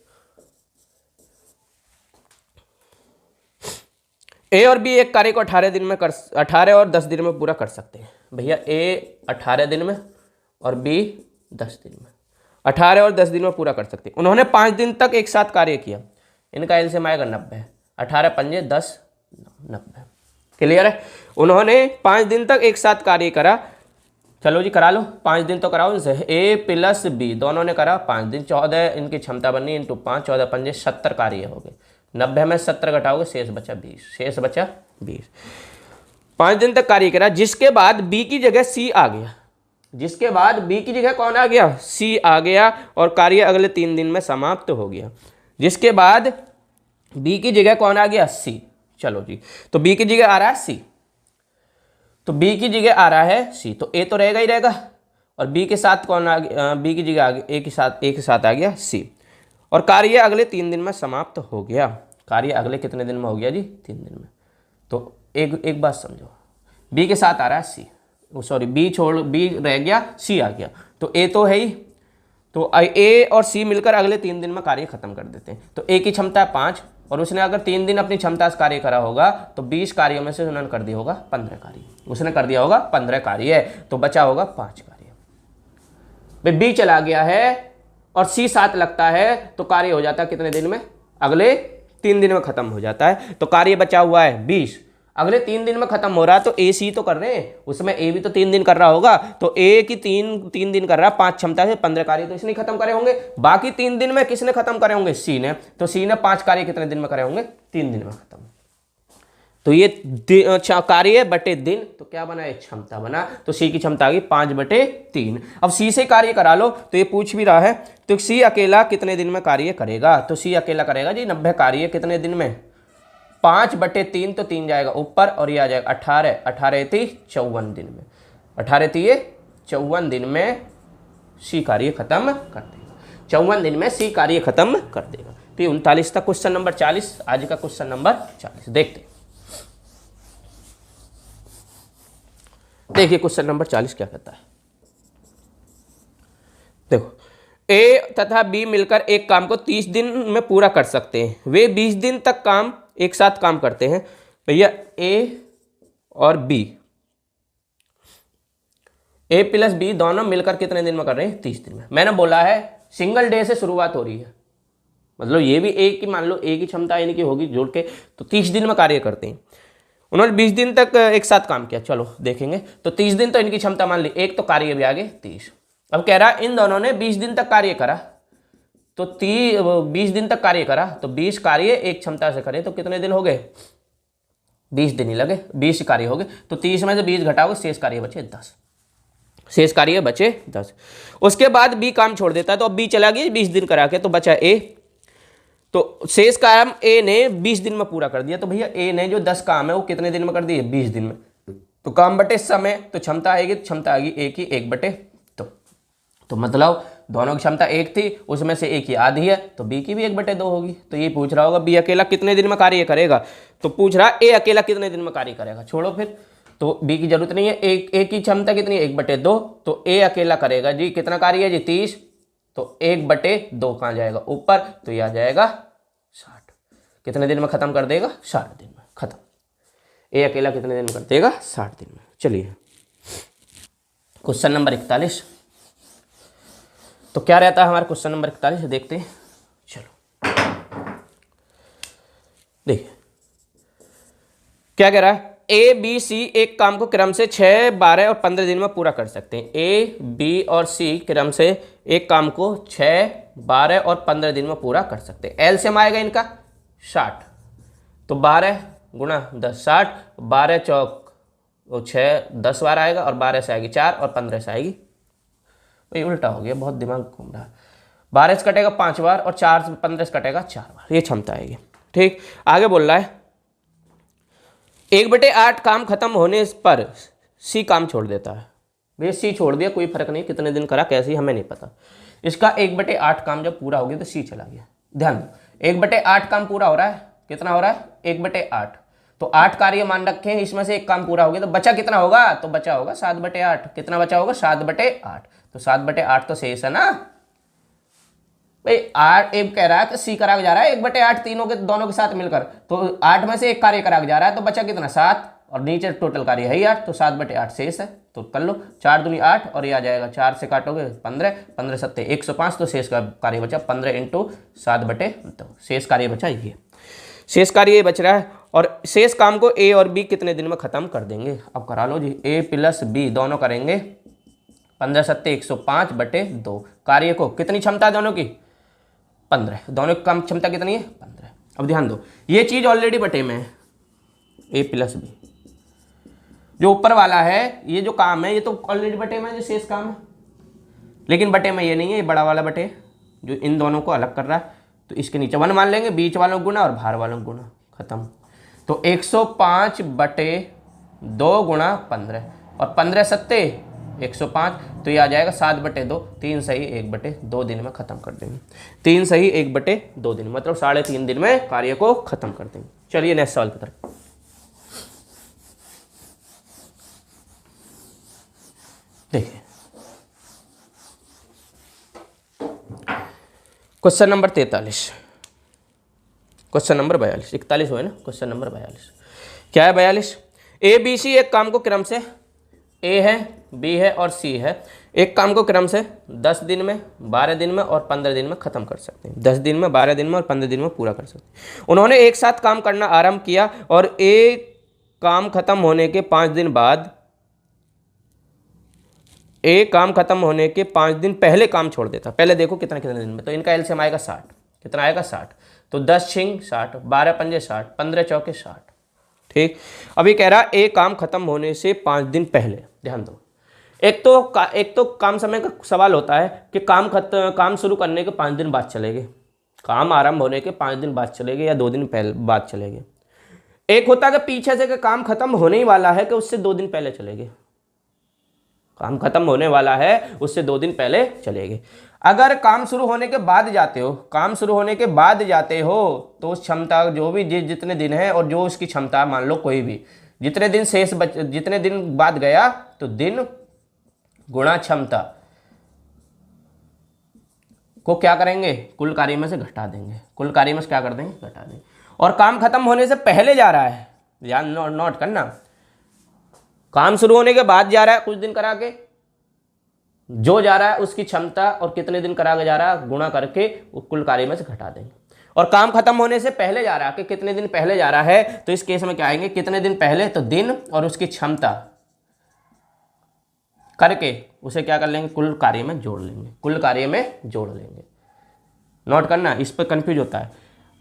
Speaker 1: ए और बी एक कार्य को 18 दिन में 18 और 10 दिन में पूरा कर सकते हैं। भैया ए 18 दिन में और बी 10 दिन में, 18 और 10 दिन में पूरा कर सकते हैं। उन्होंने 5 दिन तक एक साथ कार्य किया, इनका एलसीएम आएगा 90, 18 पंजे 10, 90। क्लियर है? उन्होंने 5 दिन तक एक साथ कार्य करा, चलो जी करा लो, 5 दिन तो कराओ इनसे। ए प्लस बी दोनों ने करा 5 दिन, 14 इनकी क्षमता बनी इंटू 5, 14 पंजे 70 कार्य हो गए। 90 में 70 घटाओगे शेष बचा 20, शेष बचा 20। 5 दिन तक कार्य करा, जिसके बाद बी की जगह सी आ गया, जिसके बाद बी की जगह कौन आ गया? सी आ गया, और कार्य अगले 3 दिन में समाप्त हो गया। जिसके बाद बी की जगह कौन आ गया? सी। चलो जी, तो बी की जगह आ रहा है सी, तो बी की जगह आ रहा है सी, तो ए तो रहेगा ही रहेगा, और बी के साथ कौन आ गया? बी की जगह आ गया ए के साथ आ गया सी, और कार्य अगले 3 दिन में समाप्त हो गया। कार्य अगले कितने दिन में हो गया जी? 3 दिन में। तो एक बात समझो, बी के साथ आ रहा है सी, सॉरी बी छोड़, बी रह गया, सी आ गया, तो ए तो है ही, तो ए और सी मिलकर अगले 3 दिन में कार्य खत्म कर देते हैं। तो ए की क्षमता है 5, और उसने अगर 3 दिन अपनी क्षमता से कार्य करा होगा, तो 20 कार्यों में से उन्होंने कर दिया होगा 15 कार्य, उसने कर दिया होगा 15 कार्य, तो बचा होगा 5 कार्य। भाई बी चला गया है और सी साथ लगता है, तो कार्य हो जाता है कितने दिन में? अगले 3 दिन में खत्म हो जाता है। तो कार्य बचा हुआ है 20, अगले 3 दिन में खत्म हो रहा है, तो ए सी तो कर रहे हैं, उसमें ए भी तो 3 दिन कर रहा होगा, तो ए की 3 दिन कर रहा है, 5 क्षमता से 15 कार्य तो इसने खत्म करे होंगे। बाकी 3 दिन में किसने खत्म करे होंगे? सी ने। तो सी ने 5 कार्य कितने दिन में करे होंगे? 3 दिन में खत्म। तो ये कार्य बटे दिन, तो क्या बना? एक क्षमता बना, तो सी की क्षमता आ गई 5/3। अब सी से कार्य करा लो, तो ये पूछ भी रहा है, तो सी अकेला कितने दिन में कार्य करेगा? तो सी अकेला करेगा जी 90 कार्य कितने दिन में? 5/3, तो 3 जाएगा ऊपर, और ये आ जाएगा 18, 18 थी 54 दिन में, 18 थी 54 दिन में सी कार्य खत्म कर देगा, 54 दिन में सी कार्य खत्म कर देगा। तो ये 39 था क्वेश्चन नंबर 40, आज का क्वेश्चन नंबर 40 देखते। देखिए क्वेश्चन नंबर 40 क्या कहता है। देखो, ए तथा बी मिलकर एक काम को 30 दिन में पूरा कर सकते हैं, वे 20 दिन तक काम एक साथ काम करते हैं। भैया ए और बी, ए प्लस बी दोनों मिलकर कितने दिन में कर रहे हैं? 30 दिन में। मैंने बोला है सिंगल डे से शुरुआत हो रही है, मतलब ये भी एक की मान लो ए की क्षमता इनकी होगी जोड़ के, तो 30 दिन में कार्य करते हैं। उन्होंने 20 दिन तक एक साथ काम किया, चलो देखेंगे। तो 30 दिन तो इनकी क्षमता मान ली, एक तो कार्य भी आगे 30। अब कह रहा इन दोनों ने 20 दिन तक कार्य करा, तो 20 दिन तक कार्य करा, तो 20 कार्य एक क्षमता से करे, तो कितने दिन हो गए? 20 दिन ही लगे, 20 कार्य हो गए, तो 30 में से 20 घटाओगे, शेष कार्य बचे 10, शेष कार्य बचे 10। उसके बाद बी काम छोड़ देता है, तो अब बी चला गया 20 दिन करा के, तो बचा ए, तो शेष काम ए ने 20 दिन में पूरा कर दिया। तो भैया ए ने जो 10 काम है वो कितने दिन में कर दिए? 20 दिन में। तो काम बटे समय, तो क्षमता आएगी, क्षमता आएगी ए की 1/2। तो मतलब दोनों की क्षमता 1 थी, उसमें से ए की आधी है, तो बी की भी 1/2 होगी। तो ये पूछ रहा होगा बी अकेला कितने दिन में कार्य करेगा, तो पूछ रहा ए अकेला कितने दिन में कार्य करेगा। छोड़ो फिर, तो बी की जरूरत नहीं है, ए की क्षमता कितनी है? 1/2, तो ए अकेला करेगा जी कितना कार्य है जी? 30, तो 1/2 कहाँ जाएगा? ऊपर, तो यह आ जाएगा 60। कितने दिन में खत्म कर देगा? 60 दिन में खत्म। ए अकेला कितने दिन में कर देगा? 60 दिन में। चलिए क्वेश्चन नंबर 41, तो क्या रहता है हमारा क्वेश्चन नंबर 41, देखते हैं। चलो देखिए क्या कह रहा है, ए बी सी एक काम को क्रम से 6, 12 और 15 दिन में पूरा कर सकते हैं। ए बी और सी क्रम से एक काम को 6, 12 और 15 दिन में पूरा कर सकते हैं। एलसीएम आएगा इनका 60, तो 12 गुणा 10 60, 12 चौक 6 10 बार आएगा, और 12 से आएगी 4 और 15 से आएगी, ये उल्टा हो गया, बहुत दिमाग घूम रहा है। 12 से कटेगा 5 बार, और 4 से 15 से कटेगा 4 बार, ये क्षमता आएगी। ठीक, आगे बोल रहा है 1/8 काम खत्म होने पर सी काम छोड़ देता है। भैया सी छोड़ दिया, कोई फर्क नहीं, कितने दिन करा कैसे हमें नहीं पता। इसका 1/8 काम जब पूरा हो गया तो सी चला गया। ध्यान, 1/8 काम पूरा हो रहा है, कितना हो रहा है? 1/8, तो 8 कार्य मान रखे हैं, इसमें से एक काम पूरा हो गया, तो बचा कितना होगा, तो बचा होगा 7/8। कितना बचा होगा, 7/8। तो 7/8 तो शेष है ना भाई। 8 एक कह रहा है कि सी करा के जा रहा है 1/8 तीनों के दोनों के साथ मिलकर, तो 8 में से एक कार्य करा के जा रहा है, तो बचा कितना 7, और नीचे टोटल कार्य है ही 8, तो 7/8 शेष है। तो कर लो 4 दूनी 8, और ये आ जाएगा 4 से काटोगे 15, 15 सत्ते 105, तो शेष का कार्य बचा 15 × 7/2। शेष कार्य बचा ये, शेष कार्य ये बच रहा है। और शेष काम को ए और बी कितने दिन में खत्म कर देंगे, अब करा लो जी। ए प्लस बी दोनों करेंगे 15 सत्ते 105/2। कार्य को कितनी क्षमता है दोनों की, 15, दोनों की कम क्षमता कितनी है, 15। अब ध्यान दो, ये चीज ऑलरेडी बटे में है, ए प्लस बी। जो ऊपर वाला है ये जो काम है ये तो ऑलरेडी बटे में है, जो शेष काम है, लेकिन बटे में ये नहीं है, ये बड़ा वाला बटे जो इन दोनों को अलग कर रहा है। तो इसके नीचे 1 मान लेंगे, बीच वालों को गुना और बाहर वालों को गुना, खत्म। तो 105/2 गुणा 15, और 15 सत्ते 105, तो ये आ जाएगा 7/2। 3 सही 1/2 दिन में खत्म कर देंगे। 3 सही 1/2 दिन, मतलब 3.5 दिन में कार्य को खत्म कर देंगे। चलिए नेक्स्ट सवाल की तरफ। देखिए क्वेश्चन नंबर 43, क्वेश्चन नंबर 42, 41 हुए ना, क्वेश्चन नंबर 42 क्या है, 42। ए बी सी एक काम को क्रम से, ए है, बी है और सी है, एक काम को क्रम से 10 दिन में, 12 दिन में और 15 दिन में खत्म कर सकते हैं। 10 दिन में, 12 दिन में और 15 दिन में पूरा कर सकते हैं। उन्होंने एक साथ काम करना आरंभ किया और एक काम खत्म होने के 5 दिन बाद, एक काम खत्म होने के 5 दिन पहले काम छोड़ देता। पहले देखो कितना कितने दिन में, तो इनका एलसीएम आएगा 60। कितना आएगा 60, तो 10 छिंग 60, 12 पंजे 60, 15 चौके 60। ठीक, अभी कह रहा एक काम खत्म होने से 5 दिन पहले। ध्यान दो, एक तो काम समय का सवाल होता है कि काम शुरू करने के 5 दिन बाद चलेंगे, काम आरंभ होने के 5 दिन बाद चलेंगे या 2 दिन पहले बाद चलेंगे। एक होता है कि पीछे से कि काम खत्म होने ही वाला है कि उससे 2 दिन पहले चलेंगे, काम खत्म होने वाला है उससे 2 दिन पहले चलेंगे। अगर काम शुरू होने के बाद जाते हो, काम शुरू होने के बाद जाते हो, तो उस क्षमता जो भी जितने दिन है और जो उसकी क्षमता, मान लो कोई भी जितने दिन शेष जितने दिन बाद गया, तो दिन गुणा क्षमता को क्या करेंगे, कुल कार्य में से घटा देंगे। कुल कार्य में से क्या कर देंगे, घटा देंगे। और काम खत्म होने से पहले जा रहा है, ध्यान नोट करना, काम शुरू होने के बाद जा रहा है, कुछ दिन करा के जो जा रहा है उसकी क्षमता और कितने दिन करा के जा रहा है गुणा करके कुल कार्य में से घटा देंगे। और काम खत्म होने से पहले जा रहा है कि कितने दिन पहले जा रहा है, तो इस केस में क्या आएंगे, कितने दिन पहले, तो दिन और उसकी क्षमता करके उसे क्या कर लेंगे, कुल कार्य में जोड़ लेंगे, कुल कार्य में जोड़ लेंगे। नोट करना, इस पर कंफ्यूज होता है।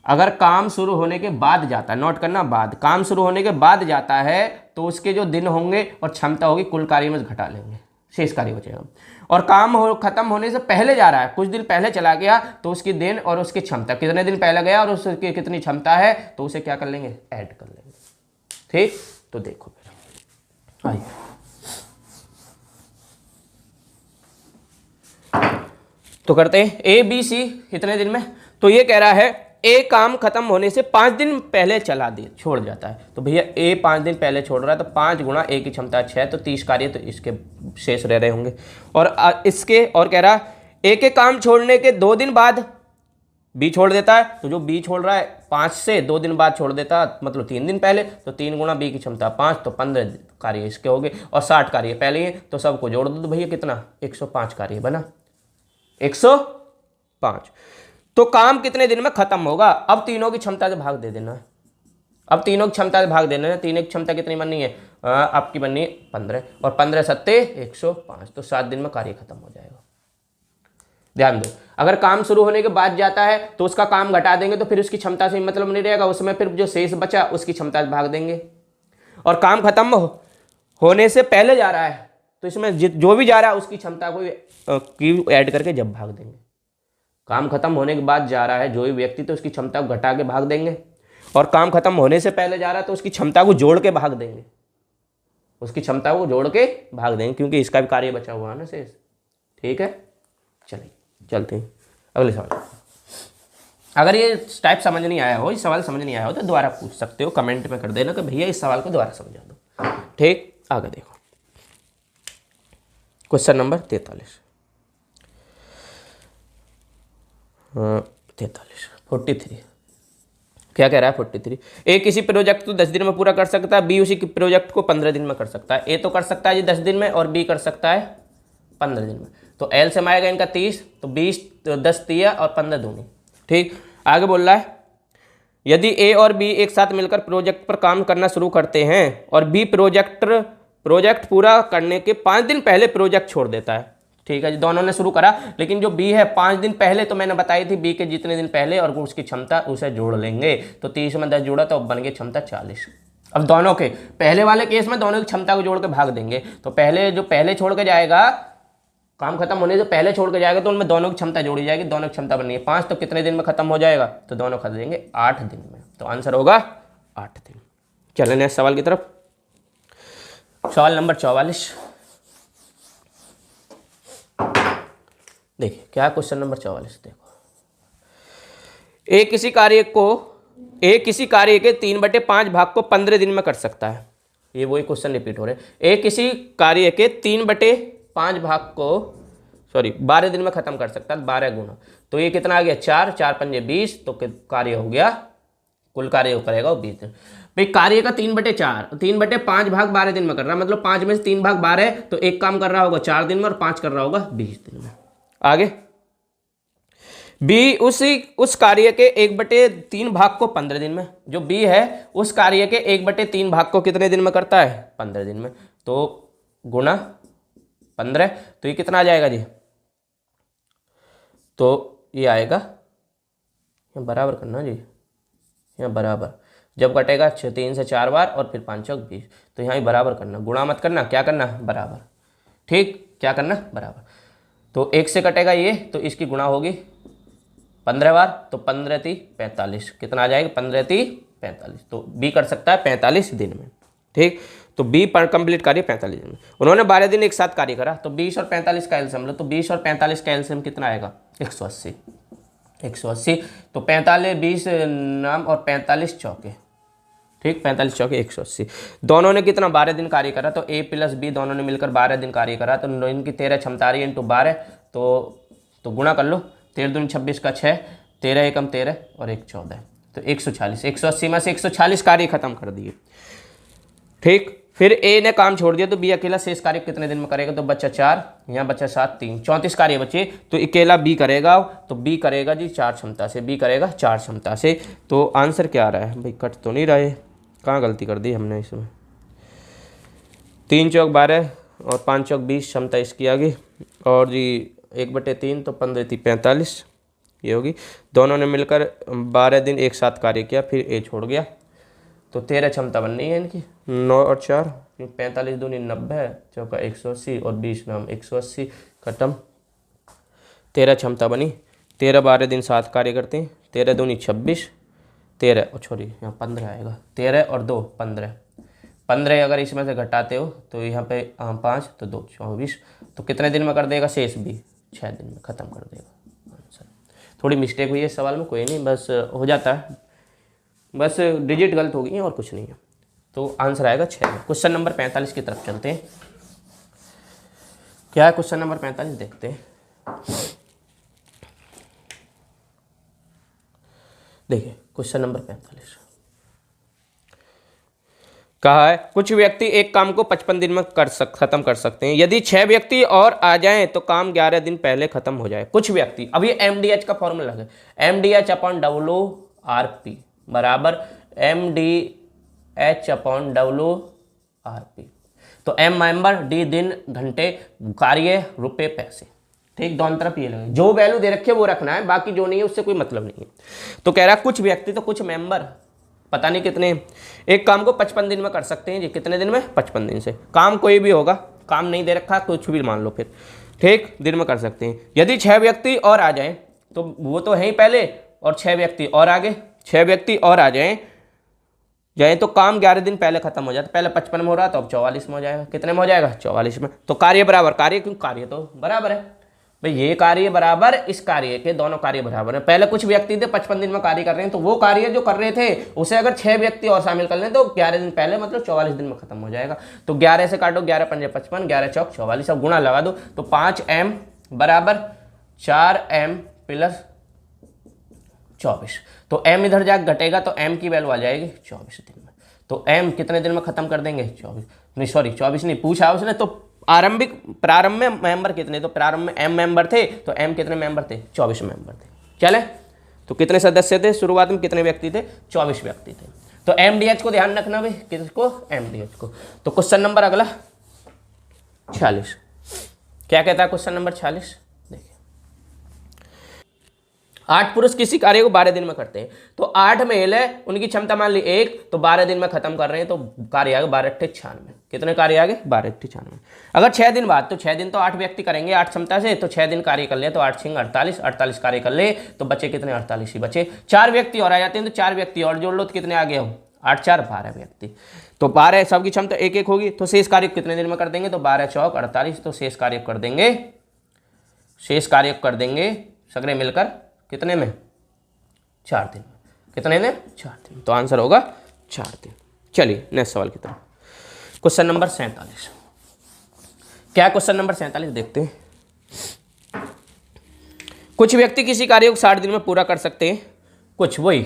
Speaker 1: अगर काम शुरू होने के बाद जाता है, नोट करना बाद, काम शुरू होने के बाद जाता है तो उसके जो दिन होंगे और क्षमता होगी कुल कार्य में घटा लेंगे, शेष कार्य बचेगा। और काम खत्म होने से पहले जा रहा है, कुछ दिन पहले चला गया, तो उसकी दिन और उसकी क्षमता, कितने दिन पहले गया और उसकी कितनी क्षमता है, तो उसे क्या कर लेंगे, ऐड कर लेंगे। ठीक, तो देखो फिर आइए, तो करते हैं ए बी सी इतने दिन में। तो ये कह रहा है ए काम खत्म होने से 5 दिन पहले चला दे छोड़ जाता है, तो भैया ए 5 दिन पहले छोड़ रहा है, तो 5 गुणा ए की क्षमता 6, तो 30 कार्य तो इसके शेष रह रहे होंगे। और इसके और कह रहा ए के काम छोड़ने के 2 दिन बाद बी छोड़ देता है, तो जो बी छोड़ रहा है 5 से 2 दिन बाद छोड़ देता है, मतलब 3 दिन पहले, तो 3 गुणा बी की क्षमता 5, तो 15 कार्य इसके हो गए। और 60 कार्य पहले ही, तो सबको जोड़ दो, तो भैया कितना 105 कार्य बना, 105। तो काम कितने दिन में खत्म होगा, अब तीनों की क्षमता से भाग दे देना है, अब तीनों की क्षमता से भाग देना है। तीनों की क्षमता कितनी बननी है, आपकी बननी है 15, और 15 सत्ते 105, तो 7 दिन में कार्य खत्म हो जाएगा। ध्यान दो, अगर काम शुरू होने के बाद जाता है तो उसका काम घटा देंगे, तो फिर उसकी क्षमता से मतलब नहीं रहेगा, उसमें फिर जो शेष बचा उसकी क्षमता से भाग देंगे। और काम खत्म होने से पहले जा रहा है, तो इसमें जो भी जा रहा है उसकी क्षमता को ऐड करके जब भाग देंगे। काम खत्म होने के बाद जा रहा है जो भी व्यक्ति, तो उसकी क्षमता को घटा के भाग देंगे। और काम खत्म होने से पहले जा रहा है तो उसकी क्षमता को जोड़ के भाग देंगे, उसकी क्षमता को जोड़ के भाग देंगे, क्योंकि इसका भी कार्य बचा हुआ है ना शेष। ठीक है, चलिए चलते हैं अगले सवाल। अगर ये टाइप समझ नहीं आया हो, इस सवाल समझ नहीं आया हो तो दोबारा पूछ सकते हो, कमेंट में कर देना कि भैया इस सवाल को दोबारा समझा दो। ठीक, आगे देखो क्वेश्चन नंबर 43 43 क्या कह रहा है 43। ए किसी प्रोजेक्ट को 10 दिन में पूरा कर सकता है, बी उसी प्रोजेक्ट को 15 दिन में कर सकता है। ए तो कर सकता है जी 10 दिन में और बी कर सकता है 15 दिन में। तो एलसीएम आएगा इनका 30, तो 20 10 तिया और 15 दूनी। ठीक, आगे बोल रहा है यदि ए और बी एक साथ मिलकर प्रोजेक्ट पर काम करना शुरू करते हैं और बी प्रोजेक्ट पूरा करने के 5 दिन पहले प्रोजेक्ट छोड़ देता है। ठीक है जी, दोनों ने शुरू करा, लेकिन जो बी है 5 दिन पहले, तो मैंने बताई थी बी के जितने दिन पहले और उसकी क्षमता उसे जोड़ लेंगे। तो 30 में 10 जोड़ा तो बन गई क्षमता 40। अब दोनों के पहले वाले केस में दोनों की क्षमता को जोड़ के भाग देंगे। तो पहले जो पहले छोड़ के जाएगा, काम खत्म होने से पहले छोड़ के जाएगा, तो उनमें दोनों की क्षमता जोड़ी जाएगी, दोनों की क्षमता बननी है 5। तो कितने दिन में खत्म हो जाएगा, तो दोनों खत्म देंगे 8 दिन में। तो आंसर होगा 8 दिन। चलें नेक्स्ट सवाल की तरफ। सवाल नंबर 44 देखिए क्या क्वेश्चन नंबर 44। देखो ए किसी कार्य के 3/5 भाग को 15 दिन में कर सकता है। ये वही क्वेश्चन रिपीट हो रहे हैं। ए किसी कार्य के 3/5 भाग को 12 दिन में खत्म कर सकता है, 12 गुना। तो ये कितना आ गया 4, 4 पंजे 20, तो कार्य हो गया, कुल कार्य करेगा वो 20 दिन। भाई कार्य का 3/4, 3/5 भाग 12 दिन में कर रहा है, मतलब 5 में से 3 भाग 12, तो एक काम कर रहा होगा 4 दिन में और 5 कर रहा होगा 20 दिन में। आगे बी उस कार्य के 1/3 भाग को 15 दिन में। जो बी है उस कार्य के 1/3 भाग को कितने दिन में करता है, 15 दिन में। तो गुना 15, तो ये कितना आ जाएगा जी, तो ये आएगा, यहाँ बराबर करना जी, यहाँ बराबर जब कटेगा 3 से 4 बार और फिर 5 चौक 20, तो यहाँ ही बराबर करना, गुणा मत करना, क्या करना बराबर। ठीक, क्या करना बराबर। तो 1 से कटेगा ये, तो इसकी गुणा होगी 15 बार, तो 15 × 45 कितना आ जाएगा, 15 × 45। तो बी कर सकता है 45 दिन में। ठीक, तो बी पर कंप्लीट कार्य 45 दिन में। उन्होंने 12 दिन एक साथ कार्य करा, तो 20 और 45 का एलसीएम लो, तो 20 और 45 का एलसीएम कितना आएगा 180। 180, तो 45 20 नाम और 45 चौके। ठीक, 45 चौके 180। दोनों ने कितना 12 दिन कार्य करा, तो ए प्लस बी दोनों ने मिलकर 12 दिन कार्य करा, तो इनकी 13 क्षमता रही इंटू 12, तो गुणा कर लो, 13 दूनी 26 का 6, 13 एकम 13 और 1 14, तो 140। 180 में से 140 कार्य खत्म कर दिए। ठीक, फिर ए ने काम छोड़ दिया, तो बी अकेला शेष कार्य कितने दिन में करेगा, तो बच्चा 4, यहाँ बच्चा 7 3 34 कार्य बचे, तो अकेला बी करेगा, तो बी करेगा जी 4 क्षमता से, बी करेगा 4 क्षमता से। तो आंसर क्या आ रहा है भाई, कट तो नहीं रहे, कहाँ गलती कर दी हमने इसमें। 3 चौक 12 और 5 चौक 20 क्षमता इसकी आ गई, और जी 1/3 तो 15 × 45 ये होगी। दोनों ने मिलकर 12 दिन एक साथ कार्य किया, फिर ए छोड़ गया, तो 13 क्षमता बननी है इनकी। 9 और 4 45 दूनी 90, चौका 180 और 20 नाम 180 खत्म। 13 क्षमता बनी, 13 12 दिन साथ कार्य करते हैं, 13 दूनी 26, 13 और छोड़ी यहाँ 15 आएगा, 13 और 2 15, 15 अगर इसमें से घटाते हो तो यहाँ पे 5 तो 2 24, तो कितने दिन में कर देगा शेष बी, 6 दिन में ख़त्म कर देगा आंसर। थोड़ी मिस्टेक हुई है इस सवाल में, कोई नहीं, बस हो जाता है, बस डिजिट गलत हो गई है और कुछ नहीं है। तो आंसर आएगा 6 में। क्वेश्चन नंबर 45 की तरफ चलते हैं। क्या है क्वेश्चन नंबर 45 देखते हैं। देखिए क्वेश्चन नंबर 45 कहा है कुछ व्यक्ति एक काम को 55 दिन में खत्म कर सकते हैं, यदि 6 व्यक्ति और आ जाएं तो काम 11 दिन पहले खत्म हो जाए। कुछ व्यक्ति, अब ये MDH का फॉर्मूला है, MDH/WRP बराबर MDH/WRP। तो M मेंबर, D दिन, घंटे, कार्य, रुपए, पैसे। ठीक, दोनों तरफ ये लगे, जो वैल्यू दे रखे वो रखना है, बाकी जो नहीं है उससे कोई मतलब नहीं है। तो कह रहा है कुछ व्यक्ति, तो कुछ मेंबर, पता नहीं कितने, एक काम को 55 दिन में कर सकते हैं जी। कितने दिन में, 55 दिन से। काम कोई भी होगा, काम नहीं दे रखा कुछ भी मान लो, फिर ठीक दिन में कर सकते हैं। यदि 6 व्यक्ति और आ जाएं, तो वो तो है ही पहले, और 6 व्यक्ति और आगे, 6 व्यक्ति और आ जाएं तो काम 11 दिन पहले खत्म हो जाता। पहले 55 में हो रहा, तो अब 44 में हो जाएगा। कितने में हो जाएगा, 44 में। तो कार्य बराबर, कार्य क्यों, कार्य तो बराबर है, भाई ये कार्य बराबर इस कार्य के, दोनों कार्य बराबर है। पहले कुछ व्यक्ति थे 55 दिन में कार्य कर रहे हैं, तो वो कार्य जो कर रहे थे उसे अगर 6 व्यक्ति और शामिल कर लें तो 11 दिन पहले मतलब 44 दिन में खत्म हो जाएगा। तो 11 से काटो, 11 पंजे 55, 11 चौक 44, अब गुणा लगा दो तो 5m बराबर 4m प्लस 24। तो m इधर जाकर घटेगा तो m की वैल्यू आ जाएगी 24 दिन में। तो m कितने दिन में खत्म कर देंगे? 24 नहीं, सॉरी 24 नहीं पूछा उसने, तो प्रारंभ में मेंबर कितने, तो प्रारंभ में m मेंबर थे, तो m कितने मेंबर थे? 24 मेंबर थे। चले, तो कितने सदस्य थे शुरुआत में, कितने व्यक्ति थे? 24 व्यक्ति थे। तो MDH को ध्यान रखना भाई, किसको? MDH को। तो क्वेश्चन नंबर अगला 46 क्या कहता है? क्वेश्चन नंबर 46 देखिए, 8 पुरुष किसी कार्य को 12 दिन में करते हैं, तो 8 मेल है, उनकी क्षमता मान ली 1, तो 12 दिन में खत्म कर रहे हैं, तो कार्य आगे 12 अट्ठे 96। कितने कार्य आगे? 12 अट्ठे 96। अगर 6 दिन बाद, तो 6 दिन तो 8 व्यक्ति करेंगे 8 क्षमता से, तो 6 दिन कार्य कर ले तो 8 6 48, 48 कार्य कर ले तो बचे कितने? 48 ही बचे। 4 व्यक्ति और आ जाते हैं, तो 4 व्यक्ति और जोड़ लो तो कितने आ गए हो? 8 4 12 व्यक्ति। तो 12 सबकी क्षमता 1 होगी, तो शेष कार्य कितने दिन में कर देंगे? तो 12 चौक 48, तो शेष कार्य कर देंगे, शेष कार्य कर देंगे सगरे मिलकर कितने में? 4 दिन में। कितने दिन? 4 दिन। तो आंसर होगा 4 दिन। चलिए नेक्स्ट सवाल की तरफ, क्वेश्चन नंबर 47 क्या? क्वेश्चन नंबर 47 देखते हैं। कुछ व्यक्ति किसी कार्य को 60 दिन में पूरा कर सकते हैं, कुछ, वही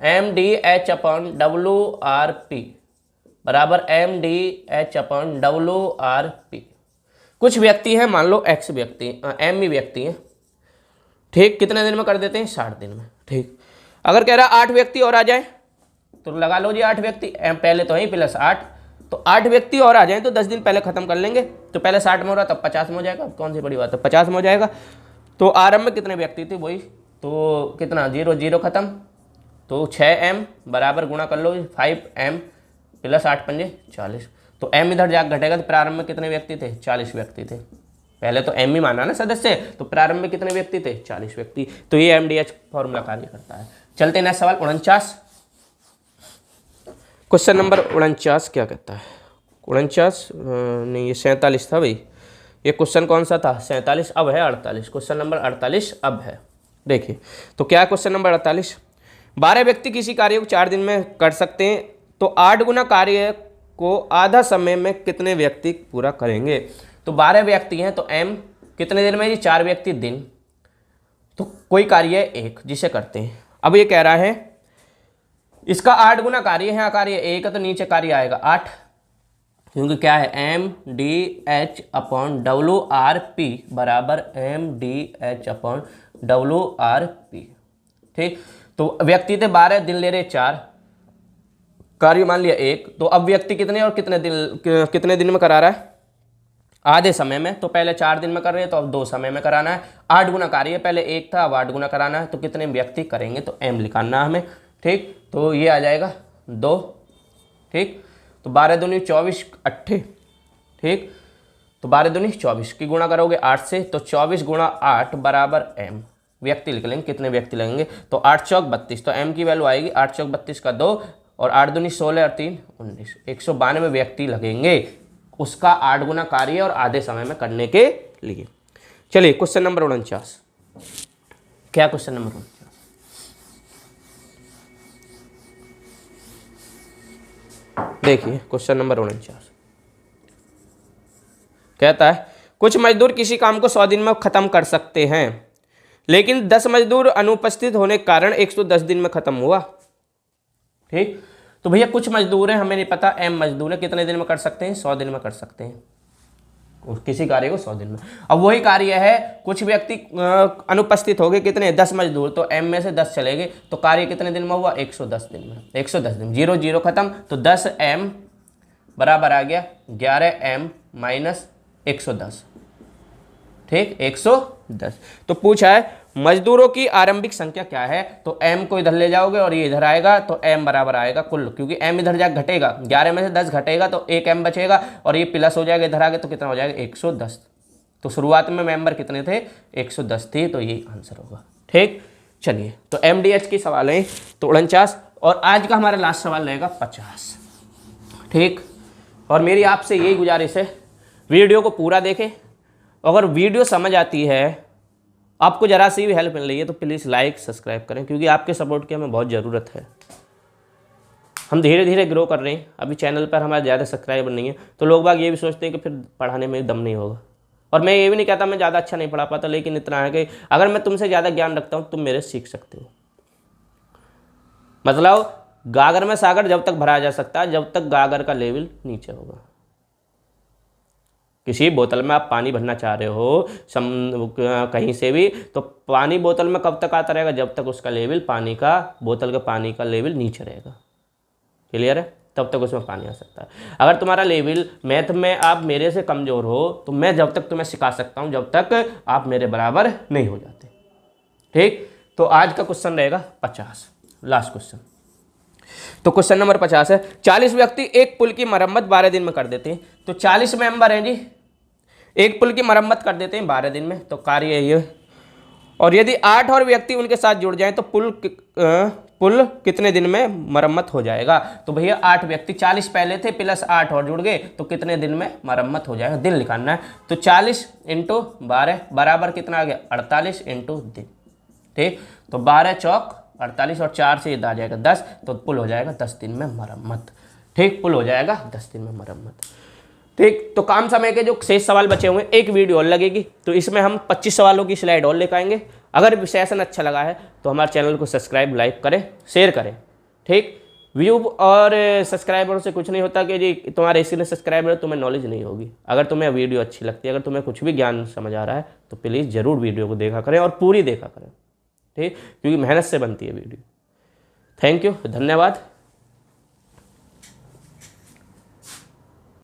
Speaker 1: MDH अपॉन WRP बराबर MDH अपॉन WRP। कुछ व्यक्ति हैं, मान लो X व्यक्ति, M व्यक्ति हैं, ठीक, कितने दिन में कर देते हैं? 60 दिन में। ठीक, अगर कह रहा 8 व्यक्ति और आ जाए तो लगा लो जी 8 व्यक्ति, पहले तो है प्लस 8, तो 8 व्यक्ति और आ जाए तो 10 दिन पहले खत्म कर लेंगे, तो पहले 60 में हो रहा तब 50 में हो जाएगा, कौन सी बड़ी बात है, 50 में हो जाएगा। तो आरंभ में कितने व्यक्ति थे? वही तो कितना, 0 0 खत्म, तो 6m बराबर गुणा कर लो 5m प्लस 8 पंजे 40। तो m इधर जाकर घटेगा, तो प्रारंभ में कितने व्यक्ति थे? 40 व्यक्ति थे। पहले तो m ही माना ना सदस्य, तो प्रारंभ में कितने व्यक्ति थे? 40 व्यक्ति। तो ये MDH फॉर्मूला कार्य करता है। चलते हैं नेक्स्ट सवाल 49, क्वेश्चन नंबर 49 क्या कहता है? 49 नहीं, ये 47 था भाई, ये क्वेश्चन कौन सा था? 47, अब है 48, क्वेश्चन नंबर 48 अब है। देखिए तो क्या क्वेश्चन नंबर 48, 12 व्यक्ति किसी कार्य को 4 दिन में कर सकते हैं, तो 8 गुना कार्य को आधा समय में कितने व्यक्ति पूरा करेंगे? तो 12 व्यक्ति हैं, तो m कितने दिन में जी? 4 व्यक्ति दिन, तो कोई कार्य है 1 जिसे करते हैं। अब ये कह रहा है इसका 8 गुना कार्य है, कार्य 1 है तो नीचे कार्य आएगा 8, क्योंकि क्या है MDH अपॉन WRP बराबर MDH अपॉन WRP। ठीक, तो व्यक्ति थे 12, दिन ले रहे 4, कार्य मान लिया 1, तो अब व्यक्ति कितने और कितने दिन में करा रहा है? आधे समय में। तो पहले 4 दिन में कर रहे हैं, तो अब 2 समय में कराना है। 8 गुना कार्य, पहले 1 था, अब 8 गुना कराना है, तो कितने व्यक्ति करेंगे? तो m लिखाना हमें। ठीक, तो ये आ जाएगा 2। ठीक, तो 12 दूनी 24 अट्ठे, ठीक, तो 12 दूनी 24 की गुणा करोगे 8 से, तो 24 गुणा 8 बराबर m, व्यक्ति लिख लेंगे, कितने व्यक्ति लगेंगे? तो 8 चौक 32, तो m की वैल्यू आएगी 8 चौक 32 का 2, और 8 दूनी 16 और 3 19, 192 व्यक्ति लगेंगे उसका 8 गुना कार्य और आधे समय में करने के लिए। चलिए क्वेश्चन नंबर 49, क्या क्वेश्चन नंबर 49? देखिए क्वेश्चन नंबर 49 कहता है कुछ मजदूर किसी काम को 100 दिन में खत्म कर सकते हैं, लेकिन 10 मजदूर अनुपस्थित होने के कारण 110 दिन में खत्म हुआ। ठीक, तो भैया कुछ मजदूर हैं, हमें नहीं पता m मजदूर है, कितने दिन में कर सकते हैं? 100 दिन में कर सकते हैं किसी कार्य को 100 दिन में। अब वही कार्य है, कुछ व्यक्ति अनुपस्थित हो गए, कितने? 10 मजदूर, तो m में से 10 चले गए, तो कार्य कितने दिन में हुआ? 110 दिन में। 110 दिन, 0 0 खत्म, तो 10m बराबर आ गया 11m माइनस 110। ठीक, 110। तो पूछा है मजदूरों की आरंभिक संख्या क्या है, तो m को इधर ले जाओगे और ये इधर आएगा, तो m बराबर आएगा कुल, क्योंकि m इधर जाकर घटेगा, 11 में से 10 घटेगा तो 1 m बचेगा, और ये प्लस हो जाएगा इधर आगे, तो कितना हो जाएगा? 110। तो शुरुआत में मेंबर कितने थे? 110 थे, तो ये आंसर होगा। ठीक, चलिए तो MDH की सवाल है तो 49, और आज का हमारा लास्ट सवाल रहेगा 50। ठीक, और मेरी आपसे यही गुजारिश है, वीडियो को पूरा देखें, अगर वीडियो समझ आती है, आपको ज़रा सी भी हेल्प मिल रही है, तो प्लीज़ लाइक सब्सक्राइब करें, क्योंकि आपके सपोर्ट की हमें बहुत ज़रूरत है। हम धीरे धीरे ग्रो कर रहे हैं, अभी चैनल पर हमारे ज़्यादा सब्सक्राइबर नहीं है, तो लोग बाग ये भी सोचते हैं कि फिर पढ़ाने में दम नहीं होगा। और मैं ये भी नहीं कहता मैं ज़्यादा अच्छा नहीं पढ़ा पाता, लेकिन इतना है कि अगर मैं तुमसे ज़्यादा ज्ञान रखता हूँ, तुम मेरे सीख सकते हो। मतलब गागर में सागर जब तक भरा जा सकता है, जब तक गागर का लेवल नीचे होगा। किसी बोतल में आप पानी भरना चाह रहे हो कहीं से भी, तो पानी बोतल में कब तक आता रहेगा? जब तक उसका लेवल पानी का, बोतल का पानी का लेवल नीचे रहेगा। क्लियर है? तब तक उसमें पानी आ सकता है। अगर तुम्हारा लेवल मैथ में आप मेरे से कमज़ोर हो, तो मैं जब तक तुम्हें सिखा सकता हूँ, जब तक आप मेरे बराबर नहीं हो जाते। ठीक, तो आज का क्वेश्चन रहेगा 50, लास्ट क्वेश्चन। तो क्वेश्चन नंबर 50 है, 40 व्यक्ति एक पुल की मरम्मत 12 दिन में कर देते हैं। तो 40 मेंबर हैं जी, एक पुल की मरम्मत कर देते हैं 12 दिन में, तो कार्य ये। और यदि 8 और व्यक्ति उनके साथ जुड़ जाएं, तो पुल कितने दिन में मरम्मत हो जाएगा? तो भैया 8 व्यक्ति, 40 पहले थे प्लस 8 और जुड़ गए, तो कितने दिन में मरम्मत हो जाएगा? दिन निकालना है। तो 40 × 12 बराबर कितना आ गया? 48 × दिन। ठीक, तो 12 चौक 48 और 4 से ये आ जाएगा 10, तो पुल हो जाएगा 10 दिन में मरम्मत। ठीक, पुल हो जाएगा 10 दिन में मरम्मत। ठीक, तो काम समय के जो शेष सवाल बचे हुए हैं, एक वीडियो और लगेगी, तो इसमें हम 25 सवालों की स्लाइड और लेकर आएंगे। अगर सेशन अच्छा लगा है तो हमारे चैनल को सब्सक्राइब, लाइक करें, शेयर करें। ठीक, व्यू और सब्सक्राइबरों से कुछ नहीं होता कि जी तुम्हारे इसीलिए सब्सक्राइबर है, तुम्हें नॉलेज नहीं होगी। अगर तुम्हें वीडियो अच्छी लगती है, अगर तुम्हें कुछ भी ज्ञान समझ आ रहा है, तो प्लीज़ ज़रूर वीडियो को देखा करें और पूरी देखा करें। ठीक, क्योंकि मेहनत से बनती है वीडियो। थैंक यू, धन्यवाद।